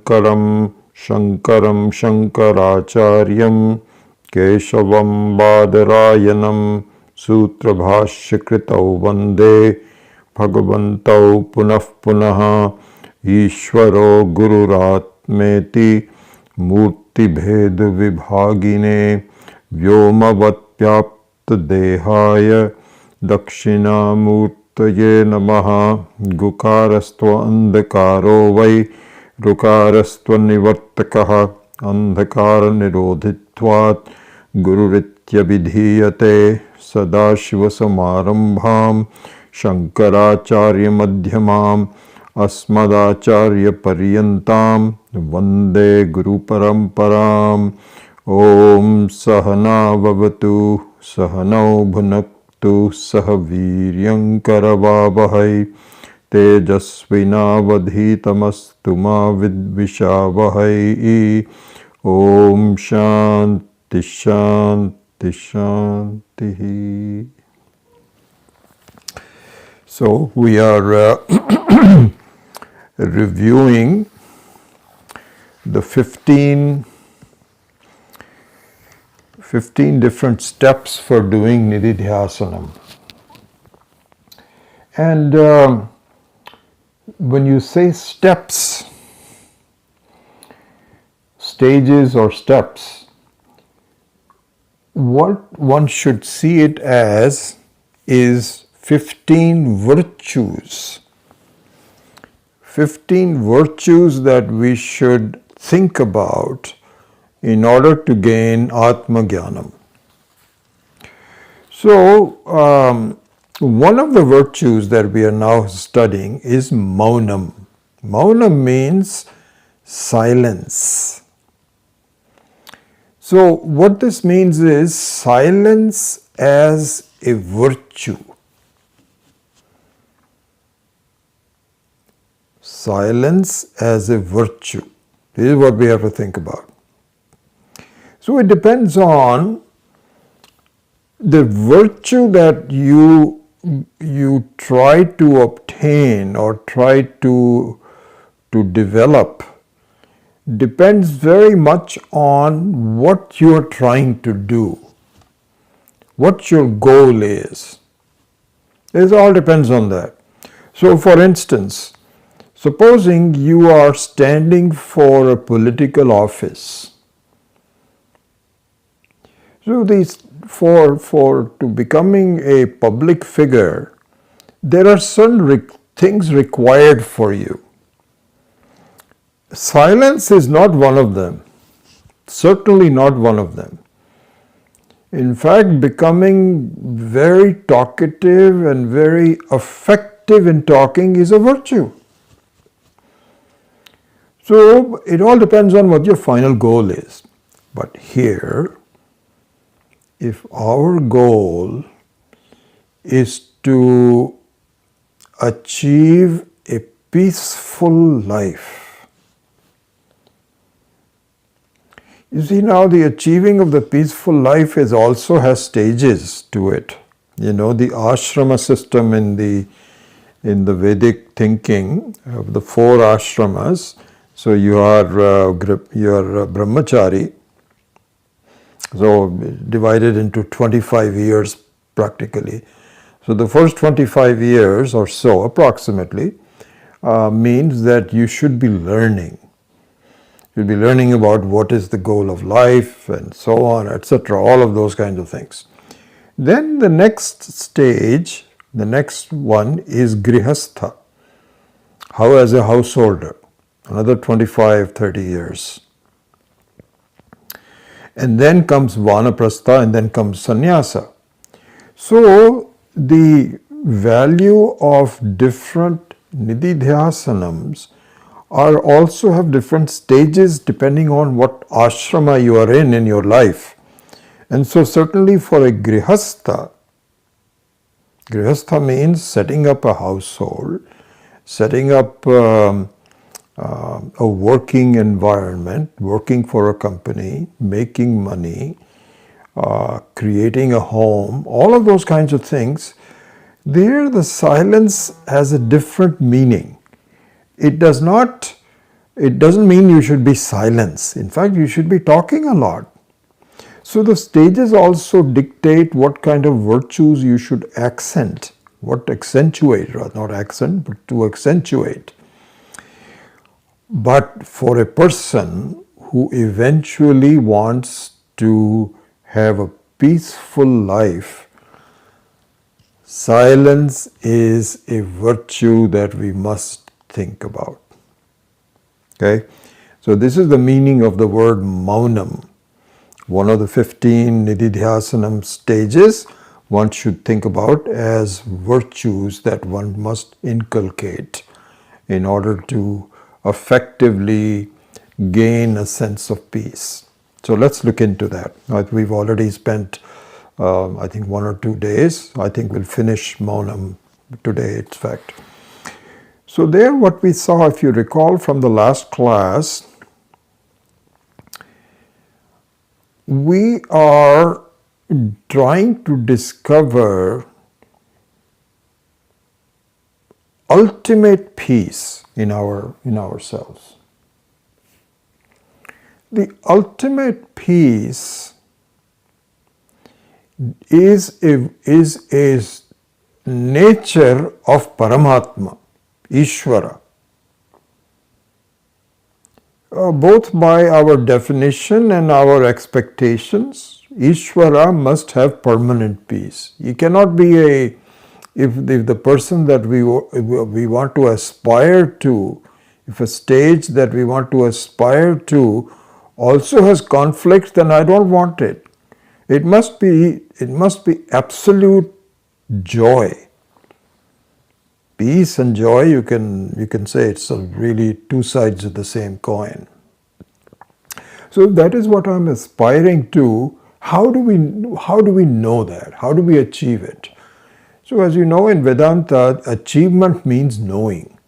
Shankaram Shankaracharyam Keshavam Badarayanam Sutrabhashya Vande Bhagavantau Punah Punaha Ishvaro Gururatmeti Murti Bheda Vibhagine Vyomavatyapta Dehaya Dakshinamurtaye Namaha Gukarastva Andhakaro Vai Rukarastva Nivartakaha Andhakara Nirodhitvat Gururitya Vidhiyate Sadashiva Samarambham Shankaracharya Madhyamam Asmadacharya Paryantam Vande Guru Paramparam Om Sahana Vavatu Sahanau Bhunaktu Sahaviryam Karavavahai Tejasvinavadhitamastu ma vidvishavahai. Om Shanti Shanti Shanti. So we are reviewing the 15 different steps for doing Nididhyasanam. And when you say steps, stages or steps, what one should see it as is 15 virtues. 15 virtues that we should think about in order to gain Atma Jnanam. So, one of the virtues that we are now studying is Maunam. Maunam means silence. So, what this means is silence as a virtue. Silence as a virtue. This is what we have to think about. So it depends on the virtue that you try to obtain or try to develop. Depends very much on what you are trying to do, what your goal is. It all depends on that. So for instance, supposing you are standing for a political office. So for becoming a public figure, there are certain things required for you. Silence is not one of them. Certainly not one of them. In fact, becoming very talkative and very effective in talking is a virtue. So it all depends on what your final goal is. But here, if our goal is to achieve a peaceful life, you see now the achieving of the peaceful life also has stages to it. You know, the ashrama system in the Vedic thinking of the 4 ashramas. So you are brahmachari, so divided into 25 years practically. So the first 25 years or so approximately means that you should be learning. You'll be learning about what is the goal of life and so on, etc. All of those kinds of things. Then the next stage, the next one is grihastha. How as a householder. Another 25, 30 years. And then comes vanaprastha and then comes sannyasa. So the value of different nididhyasanams also have different stages depending on what ashrama you are in your life. And so certainly for a grihastha means setting up a household, setting up a working environment, working for a company, making money, creating a home, all of those kinds of things, there the silence has a different meaning. It does not It doesn't mean you should be silent. In fact, you should be talking a lot. So the stages also dictate what kind of virtues you should accentuate, not accent, but to accentuate. But for a person who eventually wants to have a peaceful life, silence is a virtue that we must think about. Okay? So this is the meaning of the word maunam. One of the 15 nididhyasanam stages one should think about as virtues that one must inculcate in order to effectively gain a sense of peace. So let's look into that. We've already spent I think 1 or 2 days. I think we'll finish Maunam today, in fact. So there what we saw, if you recall from the last class, we are trying to discover ultimate peace in ourselves. The ultimate peace is a nature of Paramatma, Ishvara. Both by our definition and our expectations, Ishvara must have permanent peace. You cannot be if the person that we want to aspire to, if a stage that we want to aspire to also has conflicts, then I don't want it. It must be absolute joy. Peace and joy, you can say it's really two sides of the same coin. So that is what I'm aspiring to. How do we know that? How do we achieve it? So as you know, in Vedanta, achievement means knowing.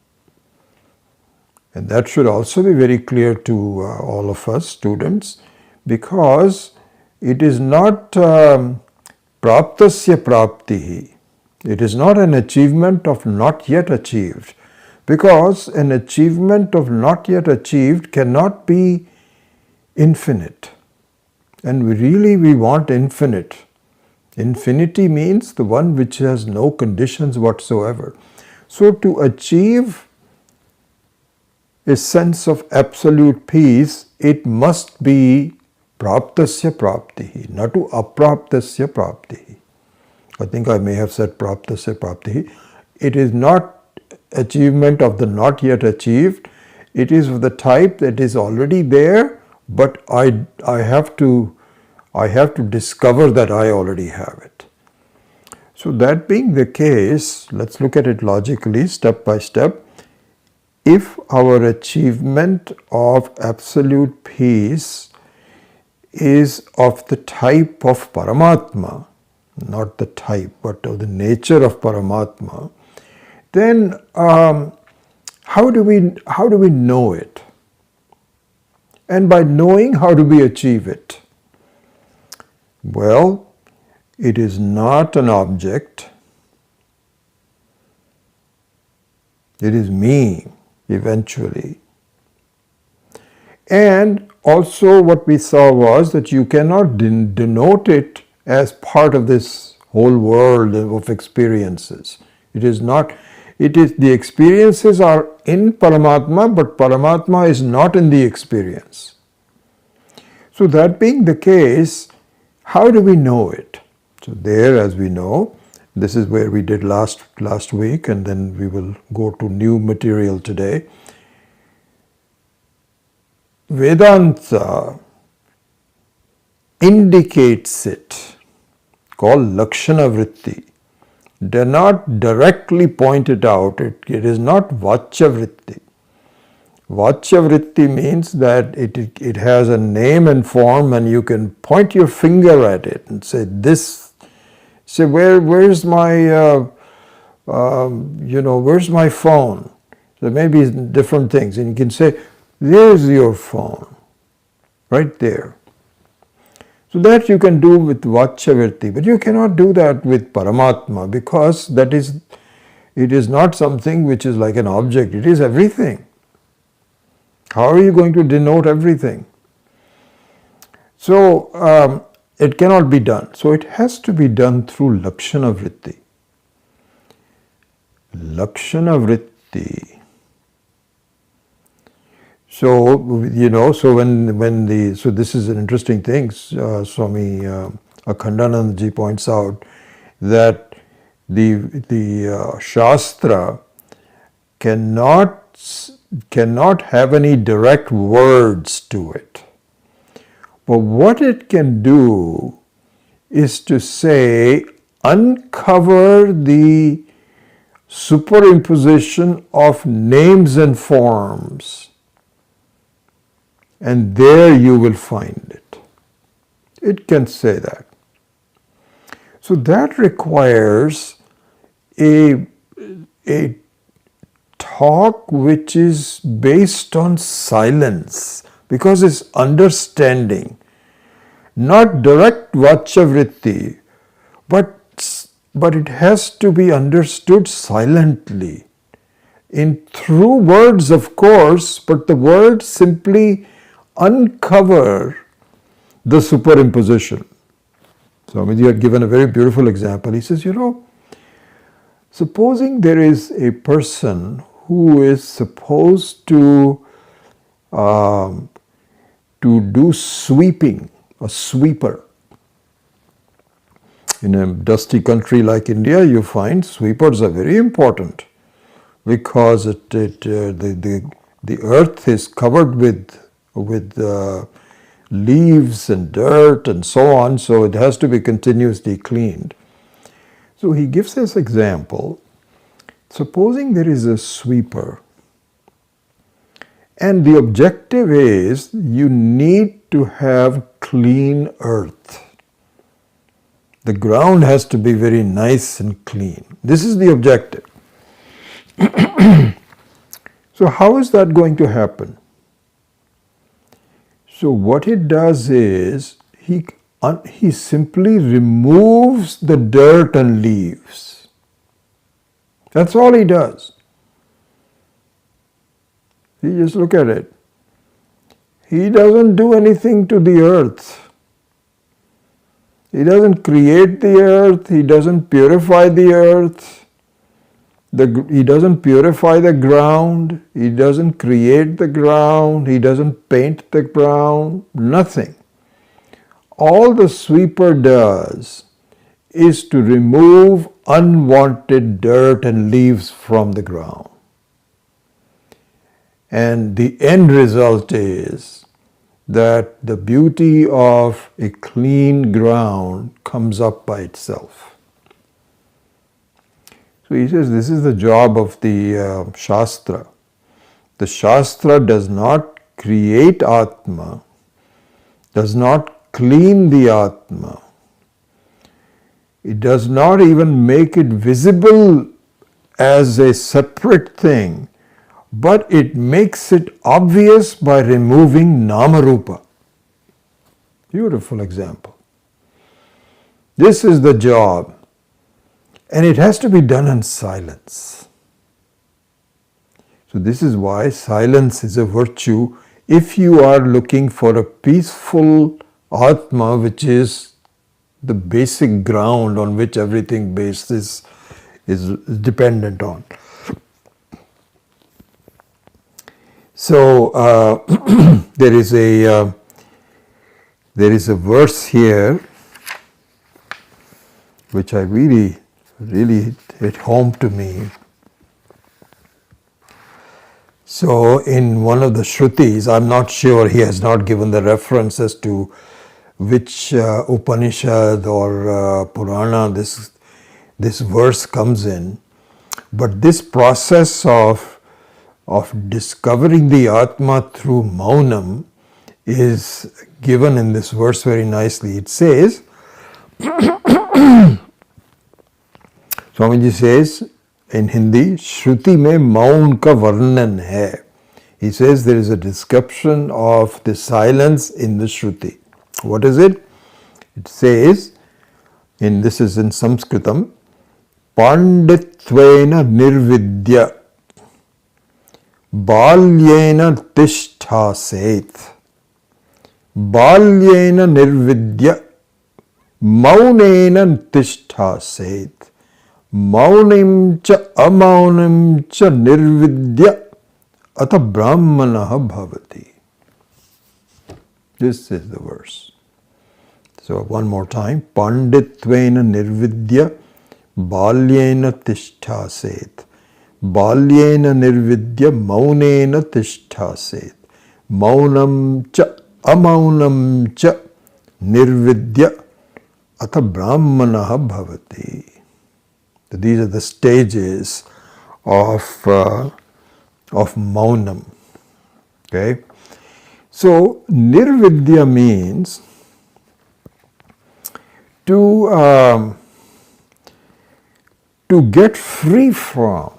And that should also be very clear to all of us students, because it is not praptasya praptihi. It is not an achievement of not yet achieved, because an achievement of not yet achieved cannot be infinite. And we want infinite. Infinity means the one which has no conditions whatsoever. So to achieve a sense of absolute peace, it must be praptasya praptihi, not to apraptasya praptihi. I think I may have said praptasya praptihi. It is not achievement of the not yet achieved. It is of the type that is already there, but I have to discover that I already have it. So that being the case, let's look at it logically, step by step. If our achievement of absolute peace is of the type of Paramatma, not the type, but of the nature of Paramatma, then how do we know it? And by knowing, how do we achieve it? Well, it is not an object. It is me, eventually. And also what we saw was that you cannot denote it as part of this whole world of experiences. It is not, the experiences are in Paramatma, but Paramatma is not in the experience. So that being the case, how do we know it? So there, as we know, this is where we did last week, and then we will go to new material today. Vedanta indicates it, called Lakshana Vritti. Do not directly point it out. It is not Vachya Vritti. Vachya Vritti means that it has a name and form, and you can point your finger at it and say, this, say, where's my, where's my phone? There may be different things, and you can say, there's your phone, right there. So that you can do with Vachyavirti, but you cannot do that with Paramatma, because it is not something which is like an object, it is everything. How are you going to denote everything? So it cannot be done. So it has to be done through Lakshana Vritti. Lakshana Vritti. So, so so this is an interesting thing. Swami Akhandananda points out that the Shastra cannot have any direct words to it. But what it can do is to say, uncover the superimposition of names and forms, and there you will find it. It can say that. So that requires a talk which is based on silence, because it's understanding, not direct vachavritti, but it has to be understood silently. Through words, of course, but the words simply uncover the superimposition. Swamiji had given a very beautiful example. He says, supposing there is a person who is supposed to do sweeping, a sweeper. In a dusty country like India, you find sweepers are very important, because the earth is covered with leaves and dirt and so on, so it has to be continuously cleaned. So he gives this example. Supposing there is a sweeper, and the objective is you need to have clean earth. The ground has to be very nice and clean. This is the objective. So how is that going to happen? So what it does is he simply removes the dirt and leaves. That's all he does. You just look at it. He doesn't do anything to the earth. He doesn't create the earth. He doesn't purify the earth. He doesn't purify the ground. He doesn't create the ground. He doesn't paint the ground. Nothing. All the sweeper does is to remove unwanted dirt and leaves from the ground. And the end result is that the beauty of a clean ground comes up by itself. So he says this is the job of the Shastra. The Shastra does not create Atma, does not clean the Atma. It does not even make it visible as a separate thing, but it makes it obvious by removing Namarupa. Beautiful example. This is the job, and it has to be done in silence. So this is why silence is a virtue if you are looking for a peaceful Atma, which is the basic ground on which everything based is dependent on. So there is a verse here which I really hit home to me. So in one of the Shrutis, I'm not sure, he has not given the reference as to which Upanishad or Purana this verse comes in, but this process of discovering the Atma through Maunam is given in this verse very nicely. It says, Swamiji says in Hindi, Shruti mein maun ka varnan hai. He says there is a description of the silence in the Shruti. What is it? It says, this is in Sanskritam, Panditvena nirvidya balyena tishthaseth. Balyena nirvidya maunena tishthaseth. Maunim cha amaunim cha nirvidya ata brahmanaha bhavati. This is the verse. So one more time. Panditvena nirvidya balyena tishthaseth. Balyena nirvidya maunena tishthaseth. Maunam cha amaunam cha nirvidya ata brahmanaha bhavati. So these are the stages of maunam. Okay? So nirvidya means to get free from.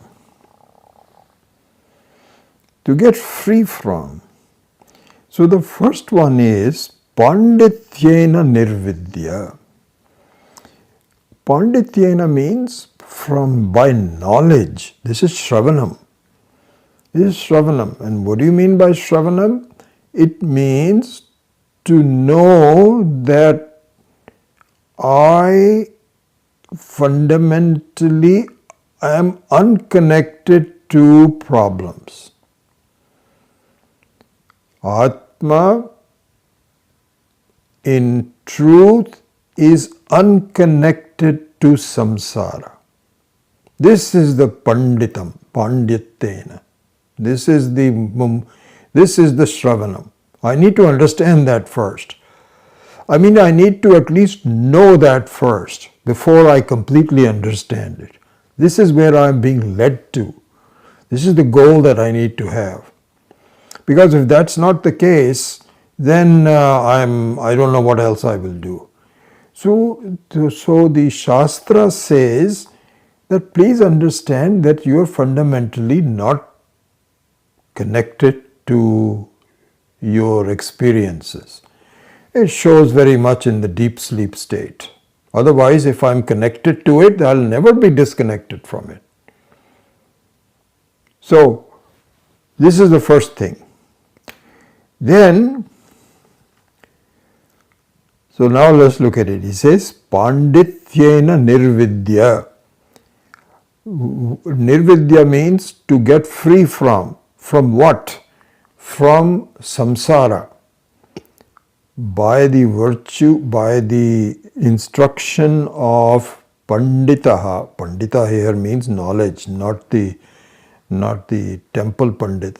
To get free from. So the first one is pandityena nirvidya. Pandityena means from by knowledge. This is Shravanam. This is Shravanam. And what do you mean by Shravanam? It means to know that I fundamentally am unconnected to problems. Atma in truth is unconnected to samsara. This is the panditam, pandityena. This is the Shravanam. I need to understand that first. I need to at least know that first before I completely understand it. This is where I am being led to. This is the goal that I need to have. Because if that's not the case, then I don't know what else I will do. So the Shastra says that please understand that you are fundamentally not connected to your experiences. It shows very much in the deep sleep state. Otherwise, if I'm connected to it, I'll never be disconnected from it. So, this is the first thing. Then, so now let's look at it. He says, Pandityena nirvidya. Nirvidya means to get free from. From what? From samsara. By the virtue, by the instruction of Panditaha. Pandita here means knowledge, not the temple Pandit.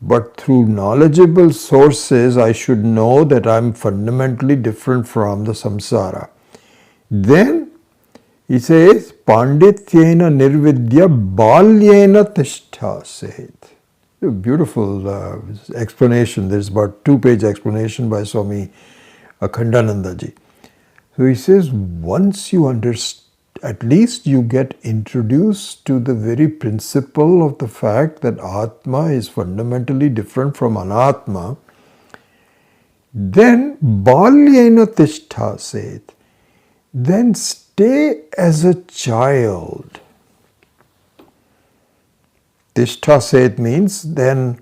But through knowledgeable sources, I should know that I am fundamentally different from the samsara. Then he says, Pandityena nirvidya balyena tishthaseth. A beautiful explanation. There's about 2-page explanation by Swami Akhandananda ji. So he says, once you understand, at least you get introduced to the very principle of the fact that Atma is fundamentally different from Anatma, then balyena tishthaseth, then stay as a child. Tishthaseth means then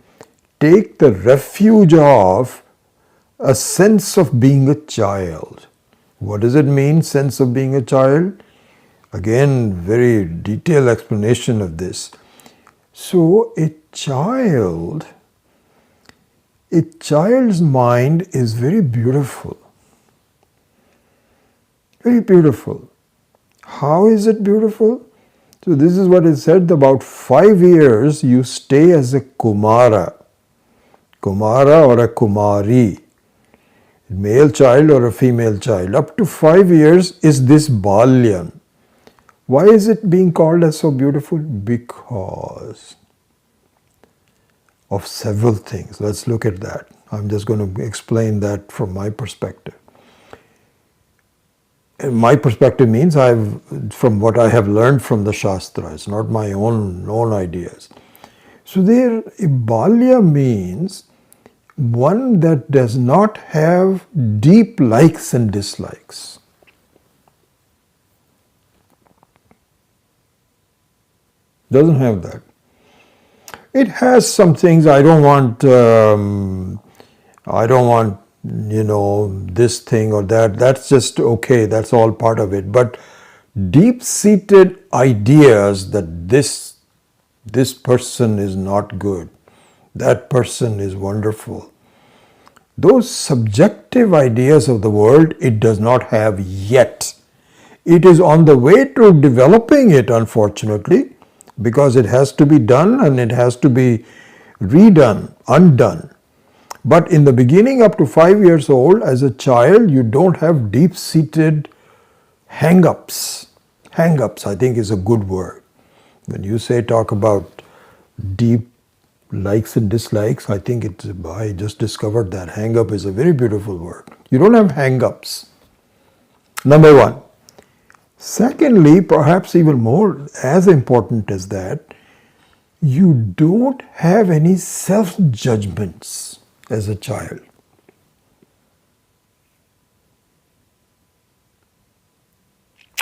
take the refuge of a sense of being a child. What does it mean, sense of being a child? Again, very detailed explanation of this. So a child's mind is very beautiful. Very beautiful. How is it beautiful? So this is what is said, about 5 years you stay as a Kumara. Kumara or a Kumari. Male child or a female child. Up to 5 years is this Balyan. Why is it being called as so beautiful? Because of several things. Let's look at that. I'm just going to explain that from my perspective. And my perspective means from what I have learned from the Shastra. It's not my own ideas. So there, Balya means one that does not have deep likes and dislikes. Doesn't have that. It has some things. I don't want, this thing or that. That's just okay. That's all part of it. But deep-seated ideas that this person is not good, that person is wonderful. Those subjective ideas of the world, it does not have yet. It is on the way to developing it, unfortunately, because it has to be done and it has to be redone, undone. But in the beginning, up to 5 years old, as a child, you don't have deep-seated hang-ups. Hang-ups, I think, is a good word. When you talk about deep likes and dislikes, I think I just discovered that hang-up is a very beautiful word. You don't have hang-ups. Number one. Secondly, perhaps even more as important as that, you don't have any self-judgments as a child.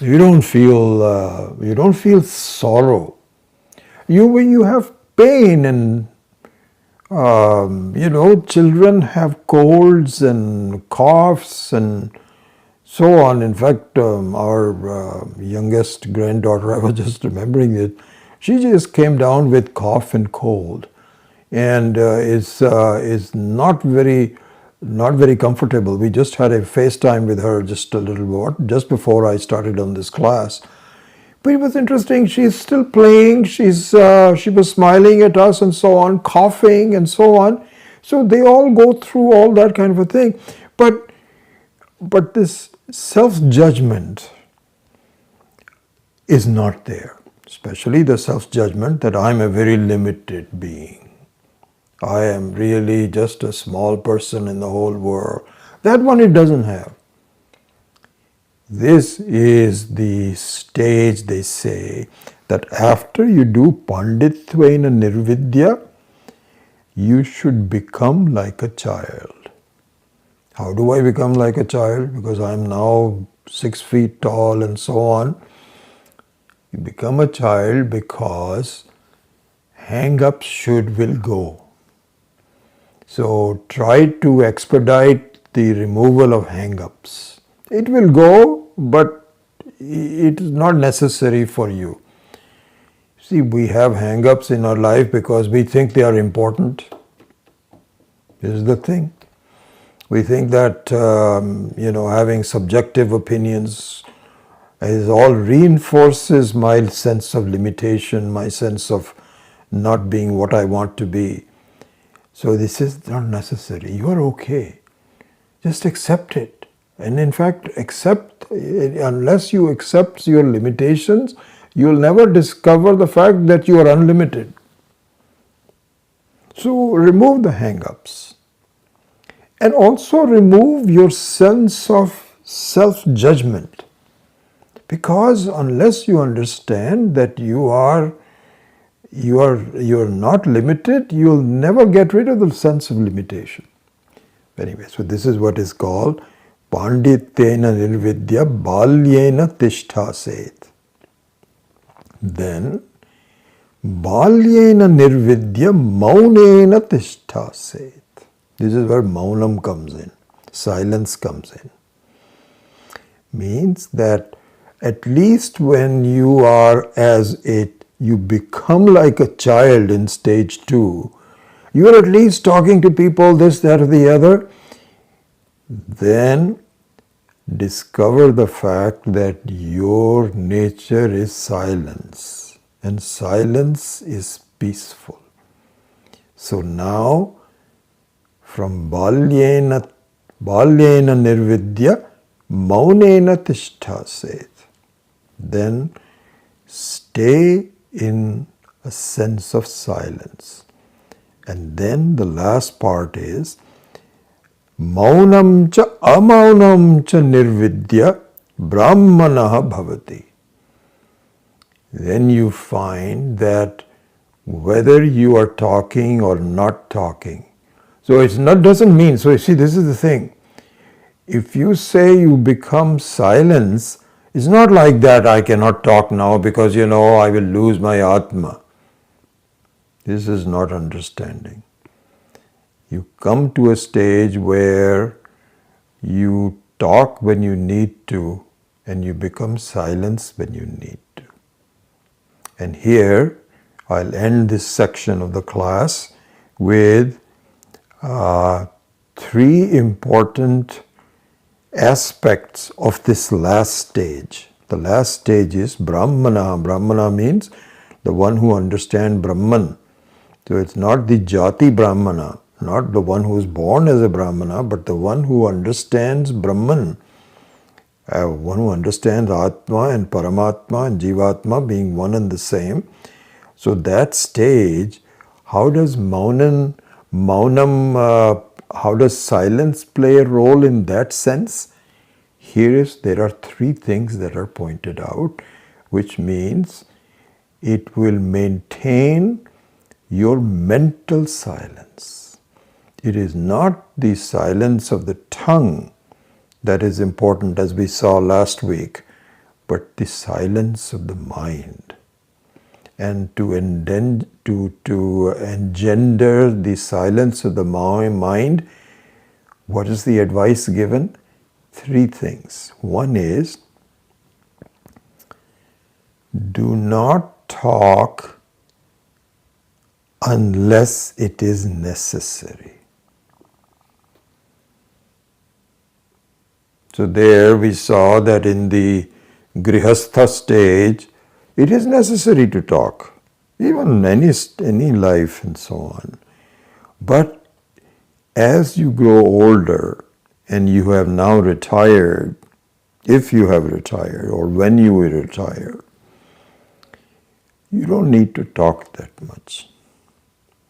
You don't feel sorrow. When you have pain and children have colds and coughs and so on. In fact, our youngest granddaughter, I was just remembering it, she just came down with cough and cold, and is not very comfortable. We just had a FaceTime with her just before I started on this class. But it was interesting. She's still playing. She was smiling at us and so on, coughing and so on. So they all go through all that kind of a thing. But this self-judgment is not there. Especially the self-judgment that I'm a very limited being. I am really just a small person in the whole world. That one it doesn't have. This is the stage, they say, that after you do Panditvena Nirvidya, you should become like a child. How do I become like a child? Because I'm now 6 feet tall and so on. You become a child because hang-ups will go. So try to expedite the removal of hang-ups. It will go, but it is not necessary for you. See, we have hang-ups in our life because we think they are important. This is the thing. We think that, having subjective opinions all reinforces my sense of limitation, my sense of not being what I want to be. So this is not necessary. You are okay. Just accept it. And in fact, unless you accept your limitations, you will never discover the fact that you are unlimited. So remove the hang-ups. And also remove your sense of self-judgment. Because unless you understand that you are not limited, you will never get rid of the sense of limitation. Anyway, so this is what is called Pandityena Nirvidya Balyena Tishtaset. Then Balyena Nirvidya Maunena Tishtaset. This is where Maunam comes in, silence comes in. Means that at least when you you become like a child in stage 2, you are at least talking to people, this, that, or the other, then discover the fact that your nature is silence, and silence is peaceful. So now, from Balyena Nirvidya, Maunena Tishtaset, then stay in a sense of silence. And then the last part is Maunam cha amaunam cha nirvidya brahmanaha bhavati. Then you find that whether you are talking or not talking. So it doesn't mean, so you see, this is the thing. If you say you become silence, it's not like that I cannot talk now because I will lose my Atma. This is not understanding. You come to a stage where you talk when you need to and you become silence when you need to. And here I'll end this section of the class with three important aspects of this last stage. The last stage is Brahmana. Brahmana means the one who understands Brahman. So it's not the Jati Brahmana, not the one who is born as a Brahmana, but the one who understands Brahman. One who understands Atma and Paramatma and Jivatma being one and the same. So that stage, how does how does silence play a role in that sense? There are three things that are pointed out, which means it will maintain your mental silence. It is not the silence of the tongue that is important, as we saw last week, but the silence of the mind. And to engender the silence of the mind, what is the advice given? Three things. One is, do not talk unless it is necessary. So there we saw that in the Grihastha stage, it is necessary to talk, even any life and so on. But as you grow older and you have now retired, if you have retired or when you will retire, you don't need to talk that much.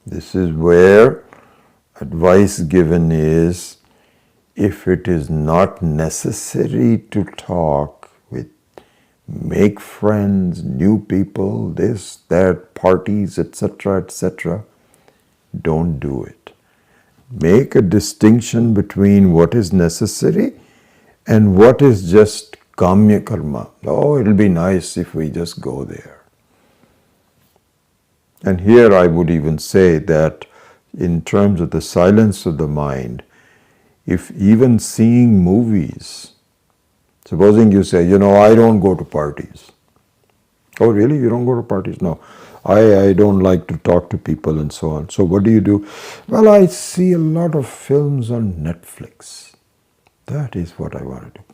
This is where advice given is, if it is not necessary to talk make friends, new people, this, that, parties, etc., don't do it. Make a distinction between what is necessary and what is just kamya karma. Oh, it'll be nice if we just go there. And here I would even say that in terms of the silence of the mind, if even seeing movies, supposing you say, I don't go to parties. Oh, really? You don't go to parties? No. I don't like to talk to people and so on. So what do? Well, I see a lot of films on Netflix. That is what I want to do.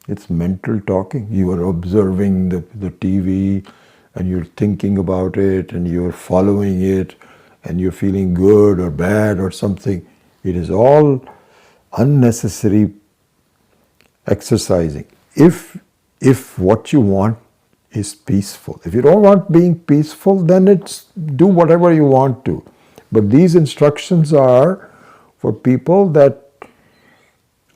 It's mental talking. You are observing the TV and you're thinking about it and you're following it and you're feeling good or bad or something. It is all unnecessary exercising. If what you want is peaceful. If you don't want being peaceful, then do whatever you want to. But these instructions are for people that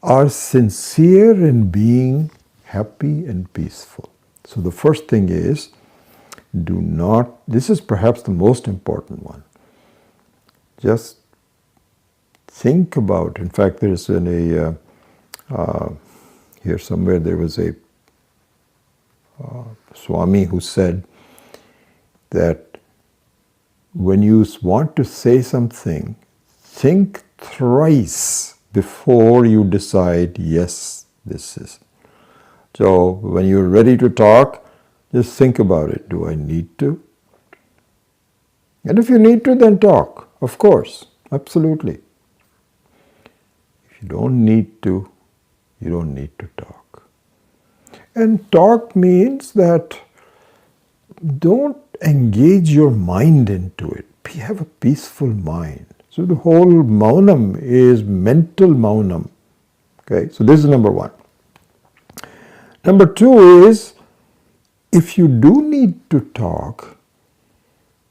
are sincere in being happy and peaceful. So the first thing is, this is perhaps the most important one. Just think about, in fact, there's here somewhere there was a Swami who said that when you want to say something, think thrice before you decide, yes, this is. So when you're ready to talk, just think about it. Do I need to? And if you need to, then talk. Of course, absolutely. If you don't need to, you don't need to talk. And talk means that don't engage your mind into it. Have a peaceful mind. So the whole maunam is mental maunam. Okay, so this is number one. Number two is, if you do need to talk,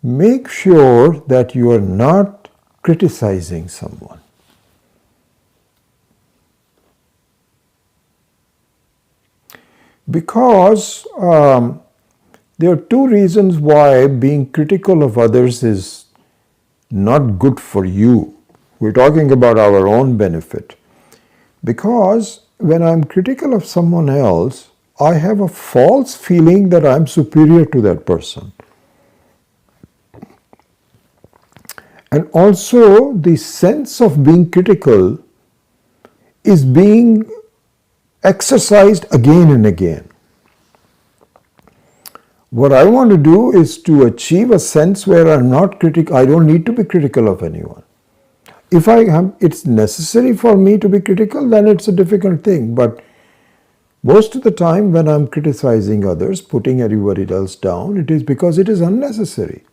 make sure that you are not criticizing someone. Because there are two reasons why being critical of others is not good for you. We're talking about our own benefit. Because when I'm critical of someone else, I have a false feeling that I'm superior to that person. And also the sense of being critical is being exercised again and again. What I want to do is to achieve a sense where I'm not critical. I don't need to be critical of anyone. If it's necessary for me to be critical, then it's a difficult thing. But most of the time when I'm criticizing others, putting everybody else down, it is because it is unnecessary.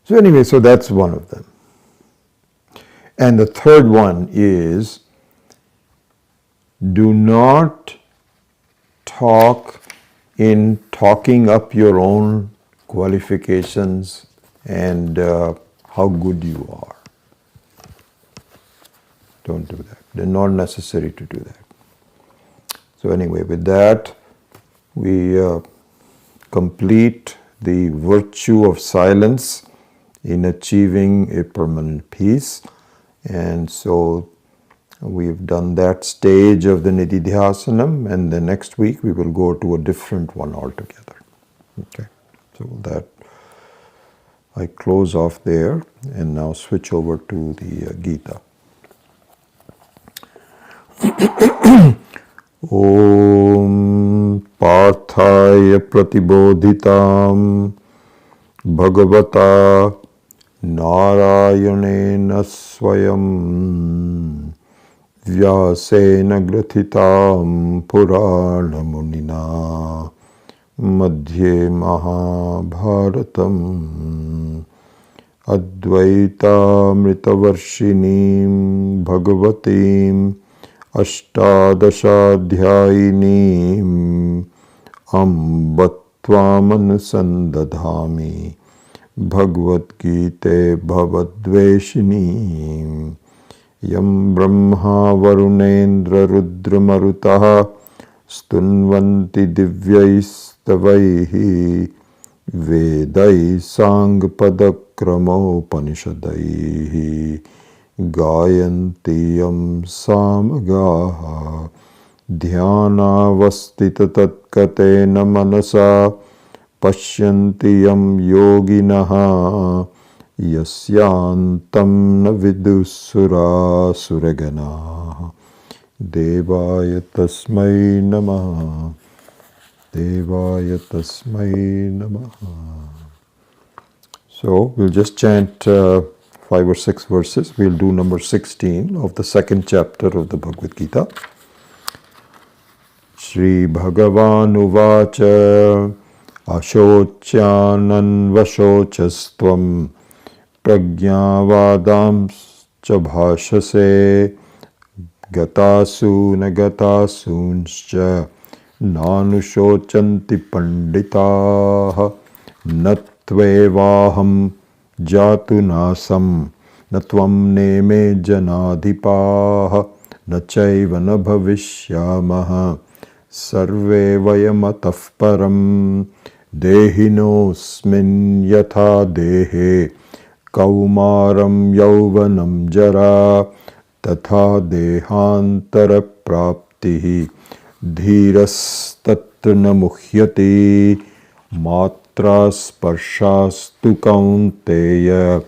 So anyway, so that's one of them. And the third one is, do not talk in talking up your own qualifications and how good you are. Don't do that. They're not necessary to do that. So anyway, with that, we complete the virtue of silence in achieving a permanent peace. And so we've done that stage of the Nididhyasanam, and the next week we will go to a different one altogether. Okay, so that I close off there and now switch over to the Gita. Om Parthaya Pratibodhitam Bhagavata Narayanena Swayam Vyasena Grathitam Purana Munina Madhye Mahabharatam Advaitamritavarshinim Bhagavatim Ashtadashadhyayinim Ambatvamanusandathami Bhagavad Gita Bhavadveshinim Yam Brahma Varunendra Rudra Marutaha Stunvanti Divyaistavaihi Vedai Sangpadakramopanisadaihi Gayantiyam Samagaha Dhyanavastita Tatkatena Manasa Pashyantiyam Yoginaha Yasyantam na vidusura suragana Devaya Tasmai Namaha Devaya Tasmai Namaha. So we'll just chant 5 or 6 verses. We'll do number 16 of the second chapter of the Bhagavad Gita. Shri Bhagavan Uvacha Ashocyanan Vashochastvam Pragyavadamscha bhashase Gatasu nagatasuncha Nanushocanti panditaha Natvevaham jatu nasam Natvam neme janadhipaha Nachaiva na bhavishyamaha Sarve vayamatah param Dehinosmin yatha dehe Kaumaram yauvanam jara Tatha dehantara praptihi Dhiras tattana muhyati Matra sparshastu kaunteya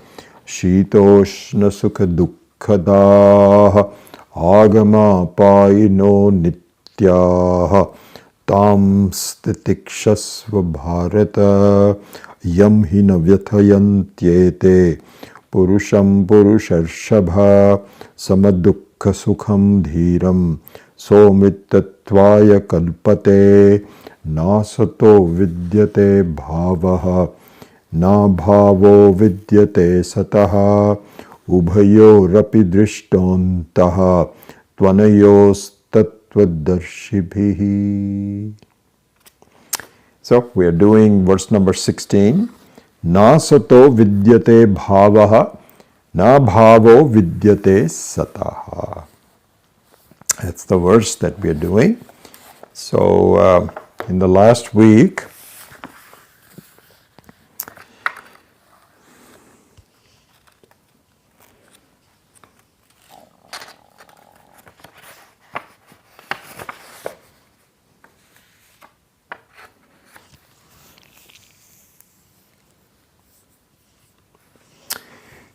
Shitoshna sukha dukkhadaha Agama payino nityaha Tam stitikshasva bharata Yam hina vyathayantyete Purusham purusharshabha Samadukha sukham dhiram Somittatvaya kalpate Nasato vidyate bhavaha Na bhavo vidyate sataha Ubhayo rapi drishtontaha Tvanayos tattvadarshibhihi. So we are doing verse number 16. Na sato vidyate bhavaha Na bhavo vidyate sataha. That's the verse that we are doing. So in the last week,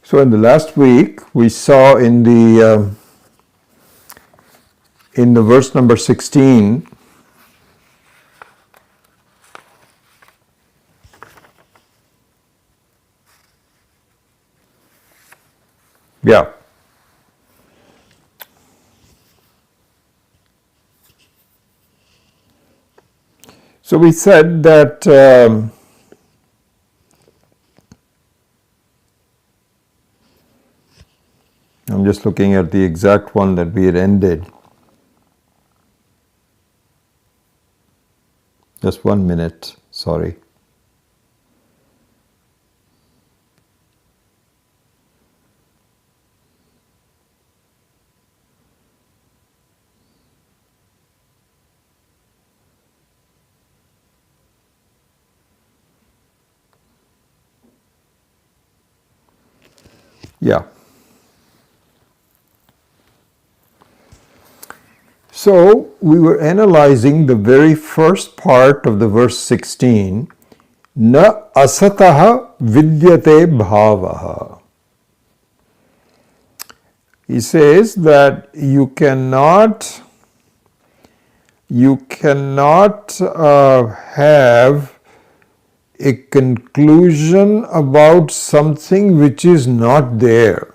So in the last week we saw in the verse number 16, yeah. So we said that I'm just looking at the exact one that we had ended. Just 1 minute, sorry. Yeah. So we were analyzing the very first part of the verse 16, na asataha vidyate bhavaha. He says that you cannot have a conclusion about something which is not there.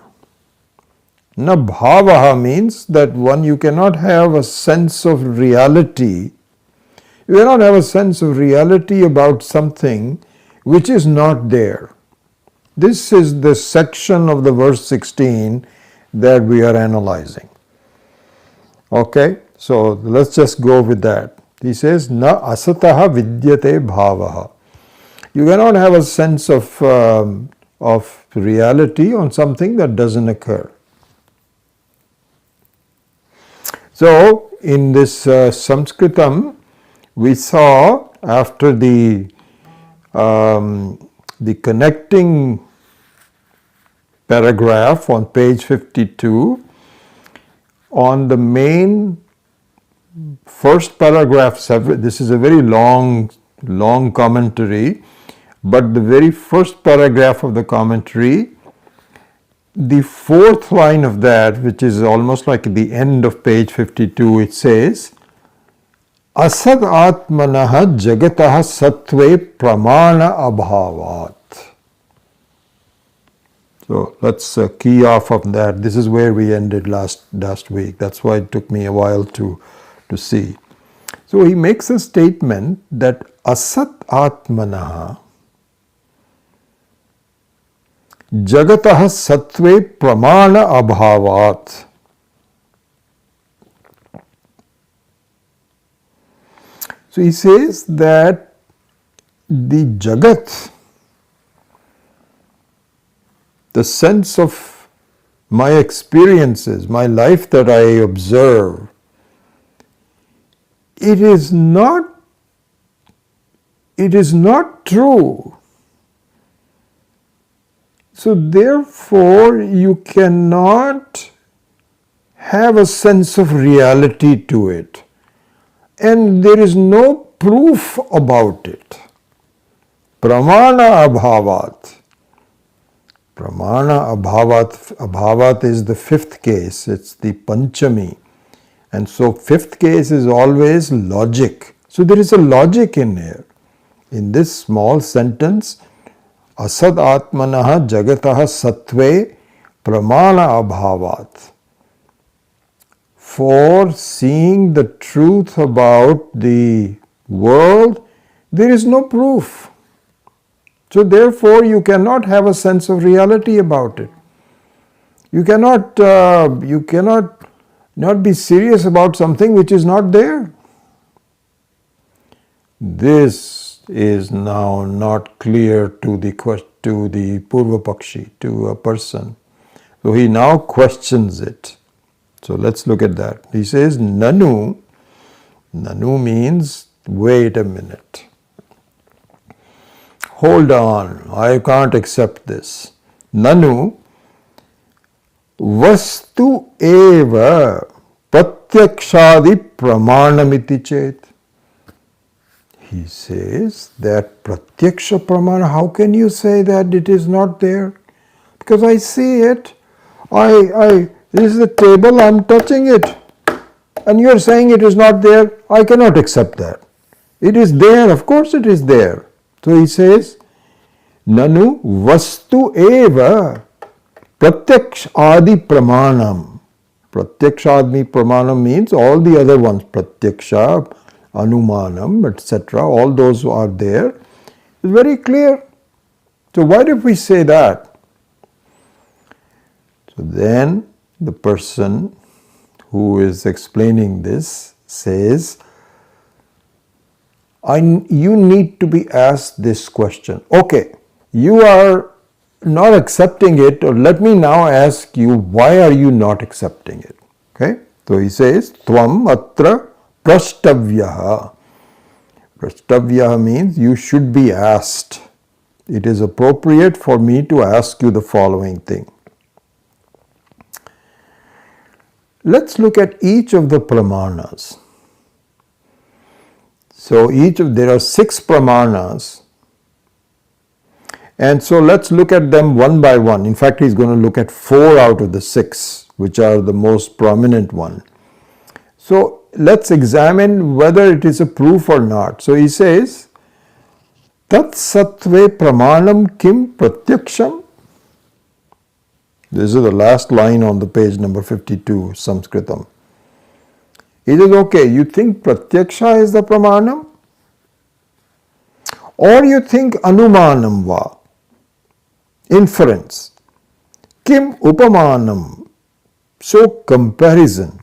Na bhavaha means that you cannot have a sense of reality. You cannot have a sense of reality about something which is not there. This is the section of the verse 16 that we are analyzing. Okay, so let's just go with that. He says, na asataha vidyate bhavaha. You cannot have a sense of reality on something that doesn't occur. So in this Sanskritam, we saw after the connecting paragraph on page 52, on the main first paragraph, this is a very long commentary, but the very first paragraph of the commentary, the fourth line of that, which is almost like the end of page 52, it says, asad atmanaha jagataha sattve pramana abhavat. So let's key off of that. This is where we ended last week. That's why it took me a while to see. So he makes a statement that asat atmanaha jagataha sattve pramana abhavat. So he says that the jagat, the sense of my experiences, my life that I observe, it is not true. So therefore you cannot have a sense of reality to it, and there is no proof about it. Pramana abhavat. Pramana abhavat is the fifth case, it's the panchami. And so fifth case is always logic. So there is a logic in here. In this small sentence, asad atmanaha jagataha sattve pramana abhavat. For seeing the truth about the world, there is no proof. So therefore you cannot have a sense of reality about it. You cannot not be serious about something which is not there. This is now not clear to the Purva Pakshi, to a person. So he now questions it. So let's look at that. He says, Nanu. Nanu means, wait a minute. Hold on, I can't accept this. Nanu vastu eva pratyakshadi pramanamiti chet. He says that pratyaksha pramana, how can you say that it is not there? because I see it. This is the table, I'm touching it. And you're saying it is not there. I cannot accept that. It is there, of course it is there. So he says, Nanu vastu eva pratyaksh adi pramanam. Pratyaksh adi pramanam means all the other ones, pratyaksha, anumanam, etc. All those are there. It's very clear. So why did we say that? So then the person who is explaining this says, you need to be asked this question. Okay, you are not accepting it, or let me now ask you, why are you not accepting it? Okay, so he says, Tvam atra prashtavyaha. Prashtavyaha means you should be asked. It is appropriate for me to ask you the following thing. Let's look at each of the pramanas. So there are 6 pramanas, and so let's look at them one by one. In fact, he's going to look at 4 out of the 6, which are the most prominent one. So let's examine whether it is a proof or not. So he says, Tat sattve pramanam kim pratyaksham. This is the last line on the page number 52, Sanskritam. He says, okay, you think pratyaksha is the pramanam? Or you think anumanam va, inference. Kim upamanam, so comparison.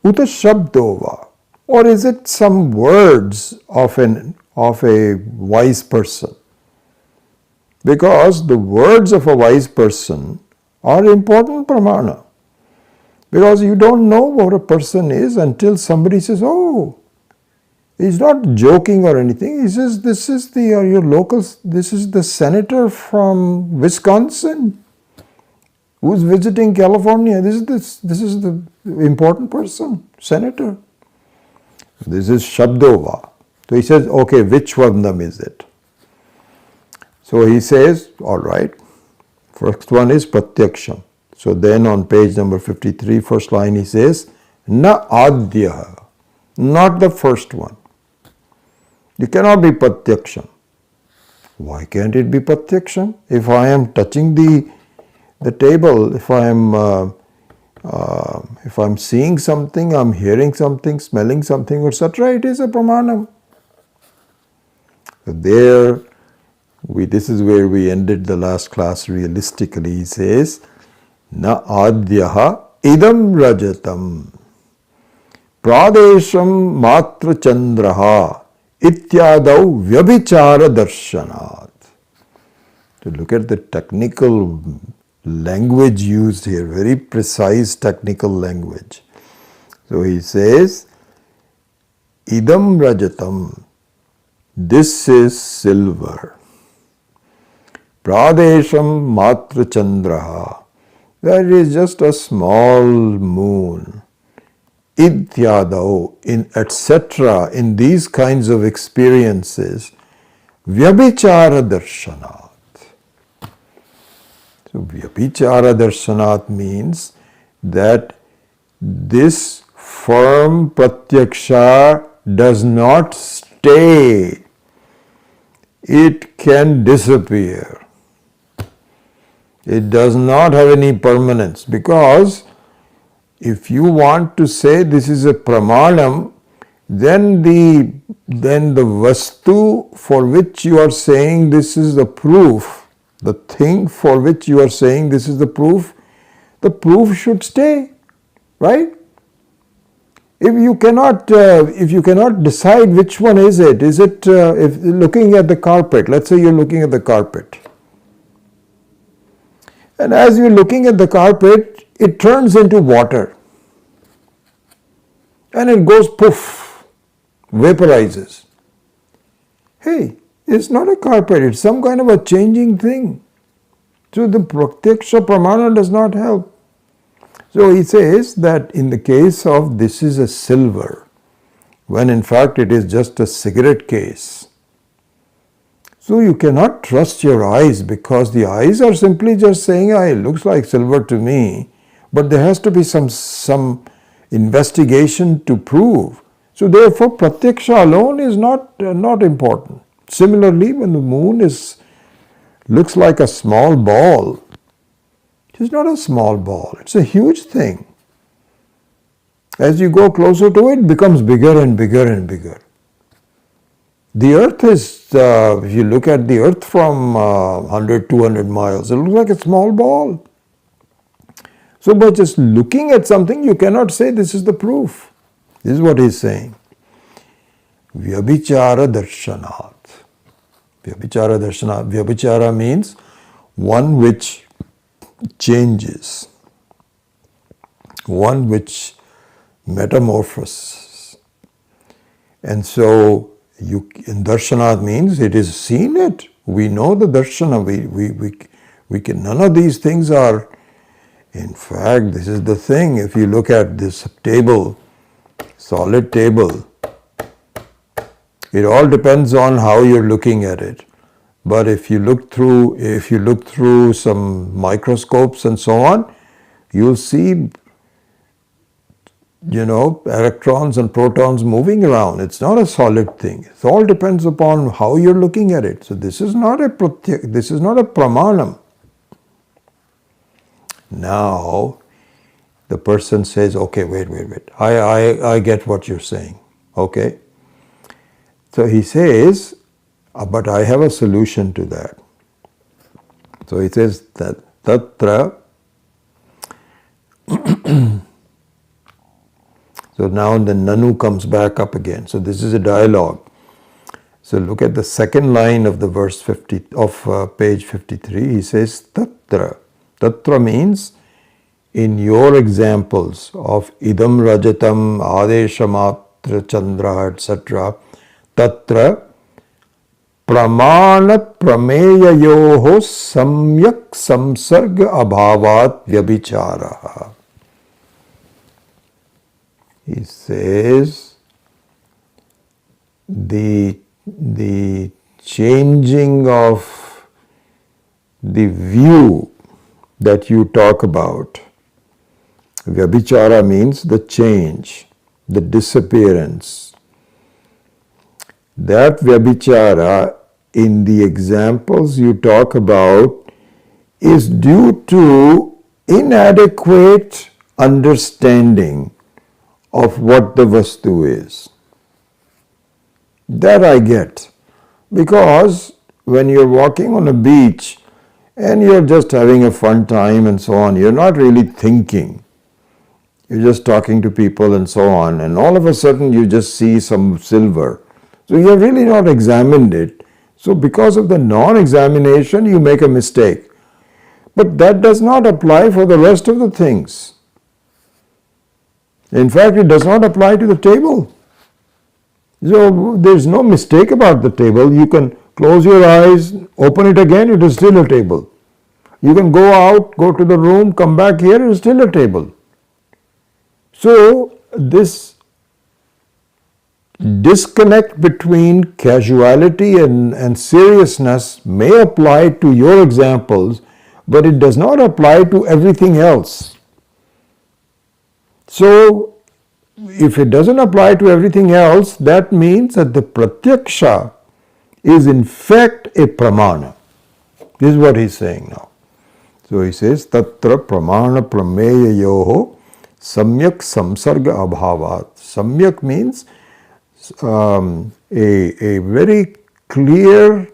Uta shabdo va, or is it some words of a wise person? Because the words of a wise person are important pramana. Because you don't know what a person is until somebody says, oh, he's not joking or anything. He says, this is the senator from Wisconsin who's visiting California. This is the important person, senator. This is Shabdova. So he says, okay, which Varnam is it? So he says, all right, first one is Pratyaksham. So then on page number 53, first line, he says, Na Adyaha, not the first one. You cannot be Pratyaksham. Why can't it be Pratyaksham? If I am touching the table, if I'm seeing something, I'm hearing something, smelling something, etc., it is a pramanam. So this is where we ended the last class realistically. He says, Na adyaha idam rajatam pradesham matra chandraha ityadau vyabhichara darshanat. To look at the technical language used here, very precise technical language. So he says, idam rajatam, this is silver. Pradesham matra chandraha, that is just a small moon. Ityadau, etc. In these kinds of experiences, vyabhichara darshanat. So vyabhichara darshanat means that this firm pratyaksha does not stay. It can disappear. It does not have any permanence, because if you want to say this is a pramanam, then the vastu for which you are saying this is the proof, the thing for which you are saying this is the proof should stay, right? If you cannot decide which one is it if looking at the carpet, let's say you're looking at the carpet, and as you're looking at the carpet, it turns into water and it goes poof, vaporizes. Hey, it's not a carpet, it's some kind of a changing thing. So the pratyaksha pramana does not help. So he says that in the case of this is a silver, when in fact it is just a cigarette case. So you cannot trust your eyes, because the eyes are simply just saying, it looks like silver to me, but there has to be some investigation to prove. So therefore pratyaksha alone is not important. Similarly, when the moon looks like a small ball, it is not a small ball, it's a huge thing. As you go closer to it, it becomes bigger and bigger and bigger. The earth is, if you look at the earth from 100, 200 miles, it looks like a small ball. So by just looking at something, you cannot say this is the proof. This is what he is saying. Vyabhichara darshanat. Vyabhichara darshanat. Vyabhichara means one which changes, one which metamorphoses. And so, darshanat means it is seen it. We know the darshana. We can, none of these things are, in fact, this is the thing. If you look at this table, solid table, it all depends on how you're looking at it. But if you look through some microscopes and so on, you'll see, electrons and protons moving around. It's not a solid thing. It all depends upon how you're looking at it. So this is not a pramanam. Now, the person says, okay, wait. I get what you're saying. Okay. So he says, but I have a solution to that. So he says that tatra. So now the nanu comes back up again. So this is a dialogue. So look at the second line of the verse 50 of page 53. He says tatra. Tatra means in your examples of idam rajatam, adeshamatra chandra, etc. Tatra pramana prameyayoho samyak samsarga abhavat vyabhicharaha. He says the changing of the view that you talk about. Vyabhichara means the change, the disappearance. That vyabhichara in the examples you talk about is due to inadequate understanding of what the vastu is. That I get. Because when you're walking on a beach and you're just having a fun time and so on, you're not really thinking. You're just talking to people and so on, and all of a sudden you just see some silver. So you have really not examined it. So because of the non-examination, you make a mistake. But that does not apply for the rest of the things. In fact, it does not apply to the table. So there's no mistake about the table. You can close your eyes, open it again, it is still a table. You can go out, go to the room, come back here, it is still a table. So this disconnect between casuality and seriousness may apply to your examples, but it does not apply to everything else. So if it doesn't apply to everything else, that means that the pratyaksha is in fact a pramana. This is what he's saying now. So he says, tatra pramana prameyayoho samyak samsarga abhavat. Samyak means a very clear,